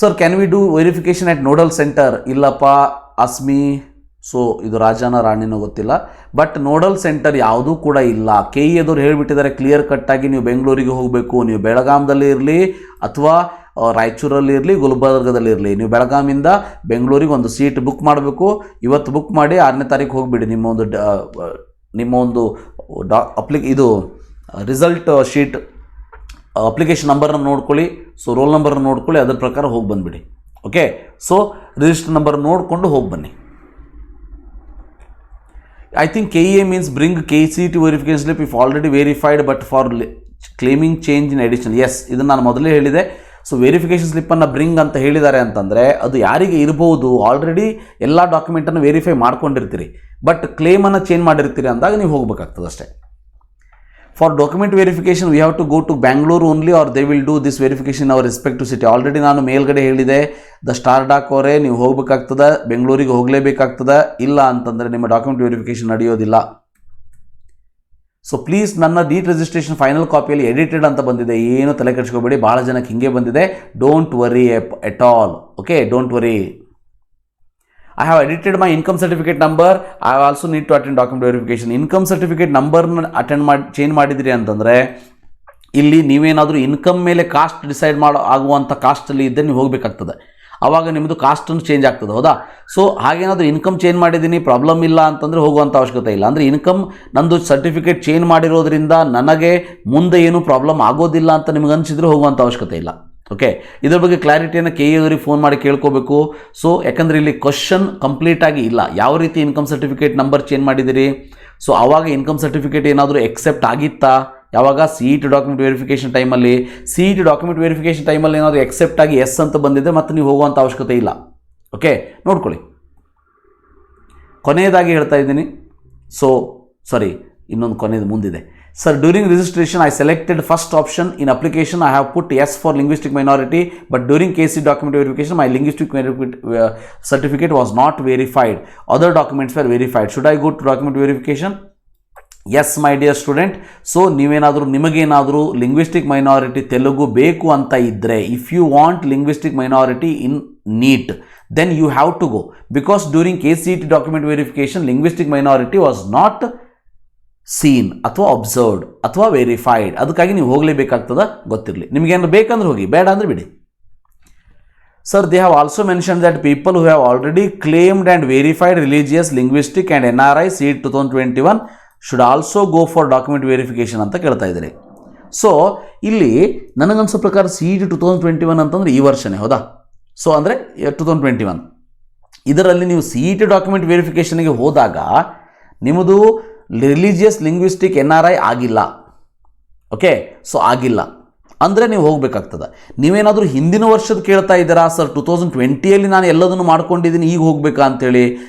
Sir, can we do verification at nodal centre? ಇಲ್ಲಪ್ಪ ಅಸ್ಮಿ. ಸೊ ಇದು ರಾಜನ ರಾಣಿನೋ ಗೊತ್ತಿಲ್ಲ, ಬಟ್ ನೋಡಲ್ ಸೆಂಟರ್ ಯಾವುದೂ ಕೂಡ ಇಲ್ಲ. KEದವ್ರು ಹೇಳಿಬಿಟ್ಟಿದ್ದಾರೆ ಕ್ಲಿಯರ್ ಕಟ್ಟಾಗಿ, ನೀವು ಬೆಂಗಳೂರಿಗೆ ಹೋಗಬೇಕು, ನೀವು ಬೆಳಗಾಂದಲ್ಲಿ ಇರಲಿ ಅಥವಾ ರಾಯಚೂರಲ್ಲಿ ಇರಲಿ, ಗುಲ್ಬರ್ಗದಲ್ಲಿ ಇರಲಿ, ನೀವು ಬೆಳಗಾಮಿಂದ ಬೆಂಗಳೂರಿಗೆ ಒಂದು ಸೀಟ್ ಬುಕ್ ಮಾಡಬೇಕು. ಇವತ್ತು ಬುಕ್ ಮಾಡಿ 6ನೇ ತಾರೀಕು ಹೋಗಿಬಿಡಿ. ನಿಮ್ಮ ಒಂದು ಇದು ರಿಸಲ್ಟ್ ಶೀಟ್ ಅಪ್ಲಿಕೇಶನ್ ನಂಬರನ್ನು ನೋಡ್ಕೊಳ್ಳಿ, ಸೊ ರೋಲ್ ನಂಬರನ್ನು ನೋಡ್ಕೊಳ್ಳಿ, ಅದರ ಪ್ರಕಾರ ಹೋಗಿ ಬಂದುಬಿಡಿ. ಓಕೆ. ಸೊ ರಿಜಿಸ್ಟರ್ ನಂಬರ್ ನೋಡಿಕೊಂಡು ಹೋಗಿ ಬನ್ನಿ. I think KEA means bring KCET verification slip if already verified but for claiming change in addition. Yes, ಇದನ್ನು ನಾನು ಮೊದಲೇ ಹೇಳಿದೆ. ಸೊ ವೆರಿಫಿಕೇಷನ್ ಸ್ಲಿಪ್ಪನ್ನು ಬ್ರಿಂಗ್ ಅಂತ ಹೇಳಿದ್ದಾರೆ ಅಂತಂದರೆ ಅದು ಯಾರಿಗೆ ಇರ್ಬೋದು, ಆಲ್ರೆಡಿ ಎಲ್ಲ ಡಾಕ್ಯುಮೆಂಟನ್ನು ವೆರಿಫೈ ಮಾಡ್ಕೊಂಡಿರ್ತೀರಿ, ಬಟ್ ಕ್ಲೇಮನ್ನು ಚೇಂಜ್ ಮಾಡಿರ್ತೀರಿ ಅಂದಾಗ ನೀವು ಹೋಗಬೇಕಾಗ್ತದೆ ಅಷ್ಟೇ. For document verification we have to go to Bangalore only or they will do this verification our respective city. Already ನಾನು ಮೇಲ್ಗಡೆ ಹೇಳಿದೆ, ದ ಸ್ಟಾರ್ ಡಾಕ್ ಅವರೇ ನೀವು ಹೋಗಬೇಕಾಗ್ತದೆ, ಬೆಂಗಳೂರಿಗೆ ಹೋಗಲೇಬೇಕಾಗ್ತದೆ, ಇಲ್ಲ ಅಂತಂದರೆ ನಿಮ್ಮ ಡಾಕ್ಯುಮೆಂಟ್ ವೆರಿಫಿಕೇಷನ್ ನಡೆಯೋದಿಲ್ಲ. ಸೊ ಪ್ಲೀಸ್, ನನ್ನ ಡೀಟ್ ರಿಜಿಸ್ಟ್ರೇಷನ್ ಫೈನಲ್ ಕಾಪಿಯಲ್ಲಿ ಎಡಿಟೆಡ್ ಅಂತ ಬಂದಿದೆ, ಏನು ತಲೆ ಕೆಡಿಸ್ಕೋಬೇಡಿ, ಭಾಳ ಜನಕ್ಕೆ ಹಿಂಗೆ ಬಂದಿದೆ. Don't worry at all, okay, don't worry. I have edited my income certificate number. I also need to attend document verification. Income certificate ನಂಬರ್ನ ಚೇಂಜ್ ಮಾಡಿದ್ರಿ ಅಂತಂದರೆ ಇಲ್ಲಿ ನೀವೇನಾದರೂ ಇನ್ಕಮ್ ಮೇಲೆ ಕಾಸ್ಟ್ ಡಿಸೈಡ್ ಆಗುವಂಥ ಕಾಸ್ಟಲ್ಲಿ ಇದ್ದರೆ ನೀವು ಹೋಗಬೇಕಾಗ್ತದೆ. ಆವಾಗ ನಿಮ್ಮದು ಕಾಸ್ಟನ್ನು ಚೇಂಜ್ ಆಗ್ತದೆ, ಹೌದಾ? ಸೊ ಹಾಗೇನಾದರೂ ಇನ್ಕಮ್ ಚೇಂಜ್ ಮಾಡಿದ್ದೀನಿ, ಪ್ರಾಬ್ಲಮ್ ಇಲ್ಲ ಅಂತಂದರೆ ಹೋಗುವಂಥ ಅವಶ್ಯಕತೆ ಇಲ್ಲ. ಅಂದರೆ ಇನ್ಕಮ್ ನಂದು ಸರ್ಟಿಫಿಕೇಟ್ ಚೇಂಜ್ ಮಾಡಿರೋದ್ರಿಂದ ನನಗೆ ಮುಂದೆ ಏನೂ ಪ್ರಾಬ್ಲಮ್ ಆಗೋದಿಲ್ಲ ಅಂತ ನಿಮ್ಗೆ ಅನಿಸಿದರೆ ಹೋಗುವಂಥ ಅವಶ್ಯಕತೆ ಇಲ್ಲ. ಓಕೆ, ಇದ್ರ ಬಗ್ಗೆ ಕ್ಲಾರಿಟಿಯನ್ನು ಕೆ ಅವರಿಗೆ ಫೋನ್ ಮಾಡಿ ಕೇಳ್ಕೋಬೇಕು. ಸೊ ಯಾಕಂದರೆ ಇಲ್ಲಿ ಕ್ವಶನ್ ಕಂಪ್ಲೀಟಾಗಿ ಇಲ್ಲ, ಯಾವ ರೀತಿ ಇನ್ಕಮ್ ಸರ್ಟಿಫಿಕೇಟ್ ನಂಬರ್ ಚೇಂಜ್ ಮಾಡಿದ್ದೀರಿ. ಸೊ ಆವಾಗ ಇನ್ಕಮ್ ಸರ್ಟಿಫಿಕೇಟ್ ಏನಾದರೂ ಎಕ್ಸೆಪ್ಟ್ ಆಗಿತ್ತಾ? ಯಾವಾಗ CET ಡಾಕ್ಯುಮೆಂಟ್ ವೆರಿಫಿಕೇಷನ್ ಟೈಮಲ್ಲಿ, CET ಡಾಕ್ಯುಮೆಂಟ್ ವೆರಿಫಿಕೇಷನ್ ಟೈಮಲ್ಲಿ ಏನಾದರೂ ಎಕ್ಸೆಪ್ಟ್ ಆಗಿ ಎಸ್ ಅಂತ ಬಂದಿದ್ದರೆ ಮತ್ತೆ ನೀವು ಹೋಗುವಂಥ ಅವಶ್ಯಕತೆ ಇಲ್ಲ. ಓಕೆ, ನೋಡ್ಕೊಳ್ಳಿ. ಕೊನೆಯದಾಗಿ ಹೇಳ್ತಾ ಇದ್ದೀನಿ. ಸೊ ಸಾರಿ, ಇನ್ನೊಂದು ಕೊನೆಯದು ಮುಂದಿದೆ. Sir, during registration, I selected first option. In application, I have put yes for linguistic minority, but during KC document verification, my linguistic certificate was not verified. Other documents were verified. Should I go to document verification? Yes, my dear student. So, ನಿಮಗೇನಾದರೂ linguistic minority Telugu ಬೇಕು ಅಂತ ಇದ್ದರೆ, if you want linguistic minority in NEET, then you have to go. Because during KCET document verification, linguistic minority was not seen ಅಥವಾ observed ಅಥವಾ verified. ಅದಕ್ಕಾಗಿ ನೀವು ಹೋಗಲೇಬೇಕಾಗ್ತದೆ, ಗೊತ್ತಿರಲಿ. ನಿಮಗೇನು ಬೇಕಂದ್ರೆ ಹೋಗಿ, ಬೇಡ ಅಂದರೆ ಬಿಡಿ. Sir, they have also mention that people who have already claimed and verified religious, linguistic and NRI CET 2021 should also go for document verification ಅಂತ ಕೇಳ್ತಾ ಇದ್ದೀರಿ. ಸೊ ಇಲ್ಲಿ ನನಗನ್ಸೋ ಪ್ರಕಾರ CET 2021 ಅಂತಂದರೆ ಈ ವರ್ಷನೇ, ಹೌದಾ? ಸೊ ಅಂದರೆ 2021 ಇದರಲ್ಲಿ ನೀವು CET ಡಾಕ್ಯುಮೆಂಟ್ ವೆರಿಫಿಕೇಷನ್ಗೆ ಹೋದಾಗ ನಿಮ್ಮದು ರಿಲಿಜಿಯಸ್, ಲಿಂಗ್ವಿಸ್ಟಿಕ್, NRI ಆಗಿಲ್ಲ. ಓಕೆ, ಸೊ ಆಗಿಲ್ಲ ಅಂದರೆ ನೀವು ಹೋಗಬೇಕಾಗ್ತದೆ. ನೀವೇನಾದರೂ ಹಿಂದಿನ ವರ್ಷದ ಕೇಳ್ತಾ ಇದ್ದೀರಾ, ಸರ್ 2020ಯಲ್ಲಿ ನಾನು ಎಲ್ಲದನ್ನು ಮಾಡ್ಕೊಂಡಿದ್ದೀನಿ, ಈಗ ಹೋಗಬೇಕಾ ಅಂತೇಳಿ.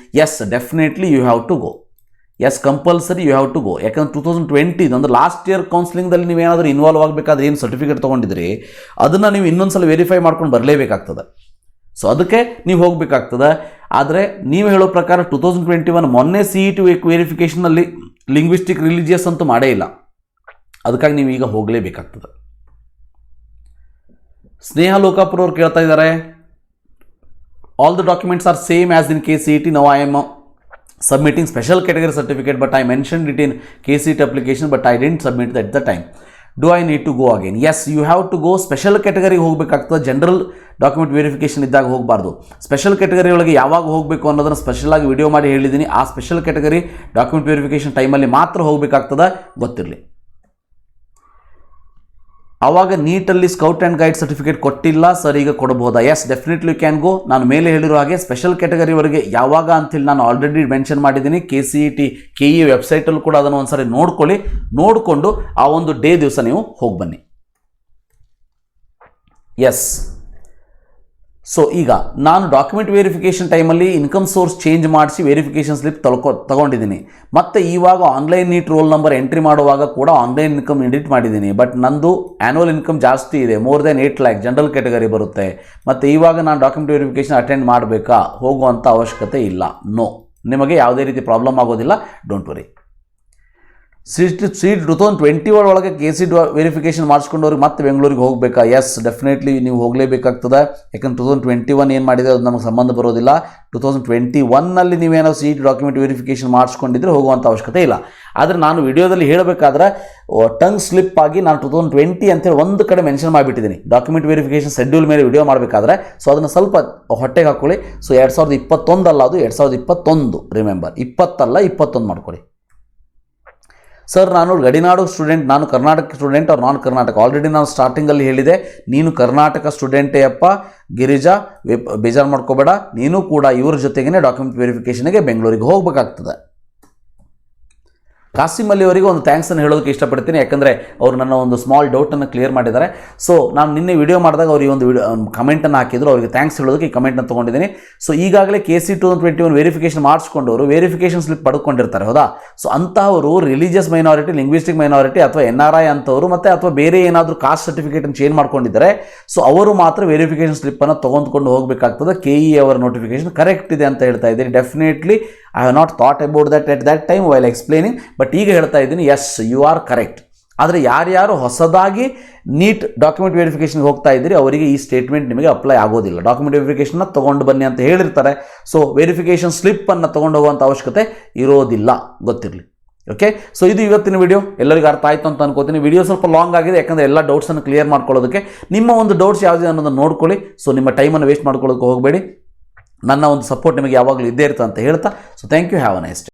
Yes, definitely you have to go. Yes, compulsory you have to go. ಯಾಕಂದ್ರೆ 2020 ಅಂದರೆ ಲಾಸ್ಟ್ ಇಯರ್ ಕೌನ್ಸಿಲಿಂಗ್ದಲ್ಲಿ ನೀವೇನಾದರೂ ಇನ್ವಾಲ್ವ್ ಆಗಬೇಕಾದ್ರೆ ಏನು ಸರ್ಟಿಫಿಕೇಟ್ ತೊಗೊಂಡಿದ್ರಿ ಅದನ್ನು ನೀವು ಇನ್ನೊಂದು ಸಲ ವೆರಿಫೈ ಮಾಡ್ಕೊಂಡು ಬರಲೇಬೇಕಾಗ್ತದೆ. ಸೊ ಅದಕ್ಕೆ ನೀವು ಹೋಗಬೇಕಾಗ್ತದೆ. ಆದರೆ ನೀವು ಹೇಳೋ ಪ್ರಕಾರ 2021 ಮೊನ್ನೆ CET ವೆರಿಫಿಕೇಷನಲ್ಲಿ ಲಿಂಗ್ವಿಸ್ಟಿಕ್, ರಿಲಿಜಿಯಸ್ ಅಂತೂ ಮಾಡೇ ಇಲ್ಲ. ಅದಕ್ಕಾಗಿ ನೀವು ಈಗ ಹೋಗಲೇಬೇಕಾಗ್ತದೆ. ಸ್ನೇಹ ಲೋಕಾಪುರ ಅವ್ರು ಕೇಳ್ತಾ ಇದ್ದಾರೆ, all the documents are same as in KCET. Now I am submitting special category certificate, but I mentioned it in KCET application, but I didn't submit it at the time. Do I need to go again? Yes, you have to go. Special ಕ್ಯಾಟಗರಿಗೆ ಹೋಗಬೇಕಾಗ್ತದೆ. General document verification ಇದ್ದಾಗ ಹೋಗಬಾರ್ದು. Special category ಒಳಗೆ ಯಾವಾಗ ಹೋಗಬೇಕು ಅನ್ನೋದನ್ನು ಸ್ಪೆಷಲಾಗಿ video ಮಾಡಿ ಹೇಳಿದ್ದೀನಿ. ಆ ಸ್ಪೆಷಲ್ ಕ್ಯಾಟಗರಿ ಡಾಕ್ಯುಮೆಂಟ್ ವೆರಿಫಿಕೇಷನ್ ಟೈಮಲ್ಲಿ ಮಾತ್ರ ಹೋಗಬೇಕಾಗ್ತದೆ, ಗೊತ್ತಿರಲಿ. ಆವಾಗ ನೀಟಲ್ಲಿ ಸ್ಕೌಟ್ ಆ್ಯಂಡ್ ಗೈಡ್ ಸರ್ಟಿಫಿಕೇಟ್ ಕೊಟ್ಟಿಲ್ಲ ಸರ್, ಈಗ ಕೊಡಬಹುದಾ? Yes, definitely can go. ನಾನು ಮೇಲೆ ಹೇಳಿರೋ ಹಾಗೆ ಸ್ಪೆಷಲ್ ಕ್ಯಾಟಗರಿವರೆಗೆ ಯಾವಾಗ ಅಂತೇಳಿ ನಾನು ಆಲ್ರೆಡಿ ಮೆನ್ಷನ್ ಮಾಡಿದ್ದೀನಿ. KCET KE ವೆಬ್ಸೈಟಲ್ಲೂ ಕೂಡ ಅದನ್ನು ಒಂದ್ಸರಿ ನೋಡ್ಕೊಳ್ಳಿ. ನೋಡಿಕೊಂಡು ಆ ಒಂದು ಡೇ ದಿವಸ ನೀವು ಹೋಗಿ ಬನ್ನಿ. ಎಸ್, ಸೊ ಈಗ ನಾನು ಡಾಕ್ಯುಮೆಂಟ್ ವೆರಿಫಿಕೇಷನ್ ಟೈಮಲ್ಲಿ ಇನ್ಕಮ್ ಸೋರ್ಸ್ ಚೇಂಜ್ ಮಾಡಿಸಿ ವೆರಿಫಿಕೇಷನ್ ಸ್ಲಿಪ್ ತಗೊಂಡಿದ್ದೀನಿ. ಮತ್ತು ಇವಾಗ online NEET roll number entry ಮಾಡುವಾಗ ಕೂಡ ಆನ್ಲೈನ್ ಇನ್ಕಮ್ ಎಡಿಟ್ ಮಾಡಿದ್ದೀನಿ. ಬಟ್ ನಂದು ಆ್ಯನ್ಯುವಲ್ ಇನ್ಕಮ್ ಜಾಸ್ತಿ ಇದೆ, more than 8 lakh general category ಬರುತ್ತೆ. ಮತ್ತು ಇವಾಗ ನಾನು ಡಾಕ್ಯುಮೆಂಟ್ ವೆರಿಫಿಕೇಷನ್ ಅಟೆಂಡ್ ಮಾಡಬೇಕಾ? ಹೋಗುವಂಥ ಅವಶ್ಯಕತೆ ಇಲ್ಲ. ನೋ, ನಿಮಗೆ ಯಾವುದೇ ರೀತಿ ಪ್ರಾಬ್ಲಮ್ ಆಗೋದಿಲ್ಲ, ಡೋಂಟ್ ವರಿ. CET 2021 ಒಳಗೆ KCET ವೆರಿಫಿಕೇಷನ್ ಮಾಡಿಸ್ಕೊಂಡವ್ರಿಗೆ ಮತ್ತೆ ಬೆಂಗಳೂರಿಗೆ ಹೋಗಬೇಕಾ? ಎಸ್, ಡೆಫಿನೆಟ್ಲಿ ನೀವು ಹೋಗಲೇಬೇಕಾಗ್ತದೆ. ಯಾಕಂದ್ರೆ 2021 ಏನು ಮಾಡಿದೆ ಅದು ನಮಗೆ ಸಂಬಂಧ ಬರೋದಿಲ್ಲ. 2021ನಲ್ಲಿ ನೀವೇನೋ CET ಡಾಕ್ಯುಮೆಂಟ್ ವೆರಿಫಿಕೇಷನ್ ಮಾಡಿಸ್ಕೊಂಡಿದ್ರೆ ಹೋಗುವಂಥ ಅವಶ್ಯಕತೆ ಇಲ್ಲ. ಆದರೆ ನಾನು ವಿಡಿಯೋದಲ್ಲಿ ಹೇಳಬೇಕಾದ್ರೆ ಟಂಗ್ ಸ್ಲಿಪ್ ಆಗಿ ನಾನು 2020 ಅಂತೇಳಿ ಒಂದು ಕಡೆ ಮೆನ್ಷನ್ ಮಾಡಿಬಿಟ್ಟಿದ್ದೀನಿ. ಡಾಕ್ಯುಮೆಂಟ್ ವೆರಿಫಿಕೇಷನ್ ಶೆಡ್ಯೂಲ್ ಮೇಲೆ ವಿಡಿಯೋ ಮಾಡಬೇಕಾದ್ರೆ ಸೊ ಅದನ್ನು ಸ್ವಲ್ಪ ಹೊಟ್ಟೆಗೆ ಹಾಕ್ಕೊಳ್ಳಿ. ಸೊ 2021 ಅಲ್ಲ, ಅದು 2021, ರಿಮೆಂಬರ್, 20 ಅಲ್ಲ 21 ಮಾಡ್ಕೊಳ್ಳಿ. ಸರ್, ನಾನು ಗಡಿನಾಡು ಸ್ಟೂಡೆಂಟ್, ನಾನು ಕರ್ನಾಟಕ ಸ್ಟೂಡೆಂಟ್ ಅವ್ರು ನಾನ್ ಕರ್ನಾಟಕ. ಆಲ್ರೆಡಿ ನಾನು ಸ್ಟಾರ್ಟಿಂಗಲ್ಲಿ ಹೇಳಿದೆ, ನೀನು ಕರ್ನಾಟಕ ಸ್ಟೂಡೆಂಟೇ ಅಪ್ಪ ಗಿರಿಜಾ, ಬೇಜಾರು ಮಾಡ್ಕೋಬೇಡ. ನೀನು ಕೂಡ ಇವ್ರ ಜೊತೆಗೇ ಡಾಕ್ಯುಮೆಂಟ್ ವೆರಿಫಿಕೇಷನ್ಗೆ ಬೆಂಗಳೂರಿಗೆ ಹೋಗಬೇಕಾಗ್ತದೆ. ಕಾಸಿಮ್ ಅಲಿ ಅವರಿಗೆ ಒಂದು ಥ್ಯಾಂಕ್ಸನ್ನು ಹೇಳೋದಕ್ಕೆ ಇಷ್ಟಪಡ್ತೀನಿ, ಯಾಕಂದರೆ ಅವರು ನನ್ನ ಒಂದು ಸ್ಮಾಲ್ ಡೌಟನ್ನು ಕ್ಲಿಯರ್ ಮಾಡಿದ್ದಾರೆ. ಸೊ ನಾನು ನಿನ್ನೆ ವಿಡಿಯೋ ಮಾಡಿದಾಗ ಅವ್ರು ಈ ಒಂದು ಕಮೆಂಟನ್ನು ಹಾಕಿದ್ರು, ಅವರಿಗೆ ಥ್ಯಾಂಕ್ಸ್ ಹೇಳೋದಕ್ಕೆ ಈ ಕಮೆಂಟನ್ನು ತೊಗೊಂಡಿದ್ದೀನಿ. ಸೊ ಈಗಾಗಲೇ KC 2021 ವೆರಿಫಿಕೇಷನ್ ಮಾಡಿಸ್ಕೊಂಡವರು ವೆರಿಫಿಕೇಷನ್ ಸ್ಲಿಪ್ ಪಡ್ಕೊಂಡಿರ್ತಾರೆ, ಹೌದಾ? ಸೊ ಅಂತಹವರು ರಿಲಿಜಿಯಸ್ ಮೈನಾರಿಟಿ, ಲಿಂಗ್ವಿಸ್ಟಿಕ್ ಮೈನಾರಿಟಿ ಅಥವಾ NRI ಅಂತವರು ಮತ್ತು ಅಥವಾ ಬೇರೆ ಏನಾದರೂ ಕಾಸ್ಟ್ ಸರ್ಟಿಫಿಕೇಟನ್ನು ಚೇಂಜ್ ಮಾಡ್ಕೊಂಡಿದ್ದಾರೆ, ಸೊ ಅವರು ಮಾತ್ರ ವೆರಿಫಿಕೇಷನ್ ಸ್ಲಿಪ್ಪನ್ನು ತೊಗೊಂಡ್ಕೊಂಡು ಹೋಗಬೇಕಾಗ್ತದೆ. KE ಅವರ ನೋಟಿಫಿಕೇಷನ್ ಕರೆಕ್ಟ್ ಇದೆ ಅಂತ ಹೇಳ್ತಾ ಇದ್ದೀನಿ. Definitely I have not thought about that at that time while explaining, but ಈಗ ಹೇಳ್ತಾ ಇದ್ದೀನಿ, ಎಸ್ ಯು ಆರ್ ಕರೆಕ್ಟ್. ಆದರೆ ಯಾರ್ಯಾರು ಹೊಸದಾಗಿ ನೀಟ್ ಡಾಕ್ಯುಮೆಂಟ್ ವೆರಿಫಿಕೇಷನ್ಗೆ ಹೋಗ್ತಾ ಇದ್ದೀರಿ ಅವರಿಗೆ ಈ ಸ್ಟೇಟ್ಮೆಂಟ್ ನಿಮಗೆ ಅಪ್ಲೈ ಆಗೋದಿಲ್ಲ. ಡಾಕ್ಯುಮೆಂಟ್ ವೆರಿಫಿಕೇಷನ್ನ ತೊಗೊಂಡು ಬನ್ನಿ ಅಂತ ಹೇಳಿರ್ತಾರೆ. ಸೊ ವೆರಿಫಿಕೇಷನ್ ಸ್ಲಿಪ್ಪನ್ನು ತೊಗೊಂಡು ಹೋಗುವಂಥ ಅವಶ್ಯಕತೆ ಇರೋದಿಲ್ಲ, ಗೊತ್ತಿರಲಿ. ಓಕೆ, ಸೊ ಇದು ಇವತ್ತಿನ ವಿಡಿಯೋ. ಎಲ್ಲರಿಗೂ ಅರ್ಥ ಆಯಿತು ಅಂತ ಅನ್ಕೋತೀನಿ. ವಿಡಿಯೋ ಸ್ವಲ್ಪ ಲಾಂಗ್ ಆಗಿದೆ, ಯಾಕಂದರೆ ಎಲ್ಲ ಡೌಟ್ಸನ್ನು ಕ್ಲಿಯರ್ ಮಾಡ್ಕೊಳ್ಳೋದಕ್ಕೆ. ನಿಮ್ಮ ಒಂದು ಡೌಟ್ಸ್ ಯಾವುದಿದೆ ಅನ್ನೋದನ್ನು ನೋಡ್ಕೊಳ್ಳಿ. ಸೊ ನಿಮ್ಮ ಟೈಮನ್ನು ವೇಸ್ಟ್ ಮಾಡ್ಕೊಳ್ಳೋಕೆ ಹೋಗಬೇಡಿ. ನನ್ನ ಒಂದು ಸಪೋರ್ಟ್ ನಿಮಗೆ ಯಾವಾಗಲೂ ಇದ್ದೇ ಇರುತ್ತೆ ಅಂತ ಹೇಳ್ತಾ, so thank you, have a nice day.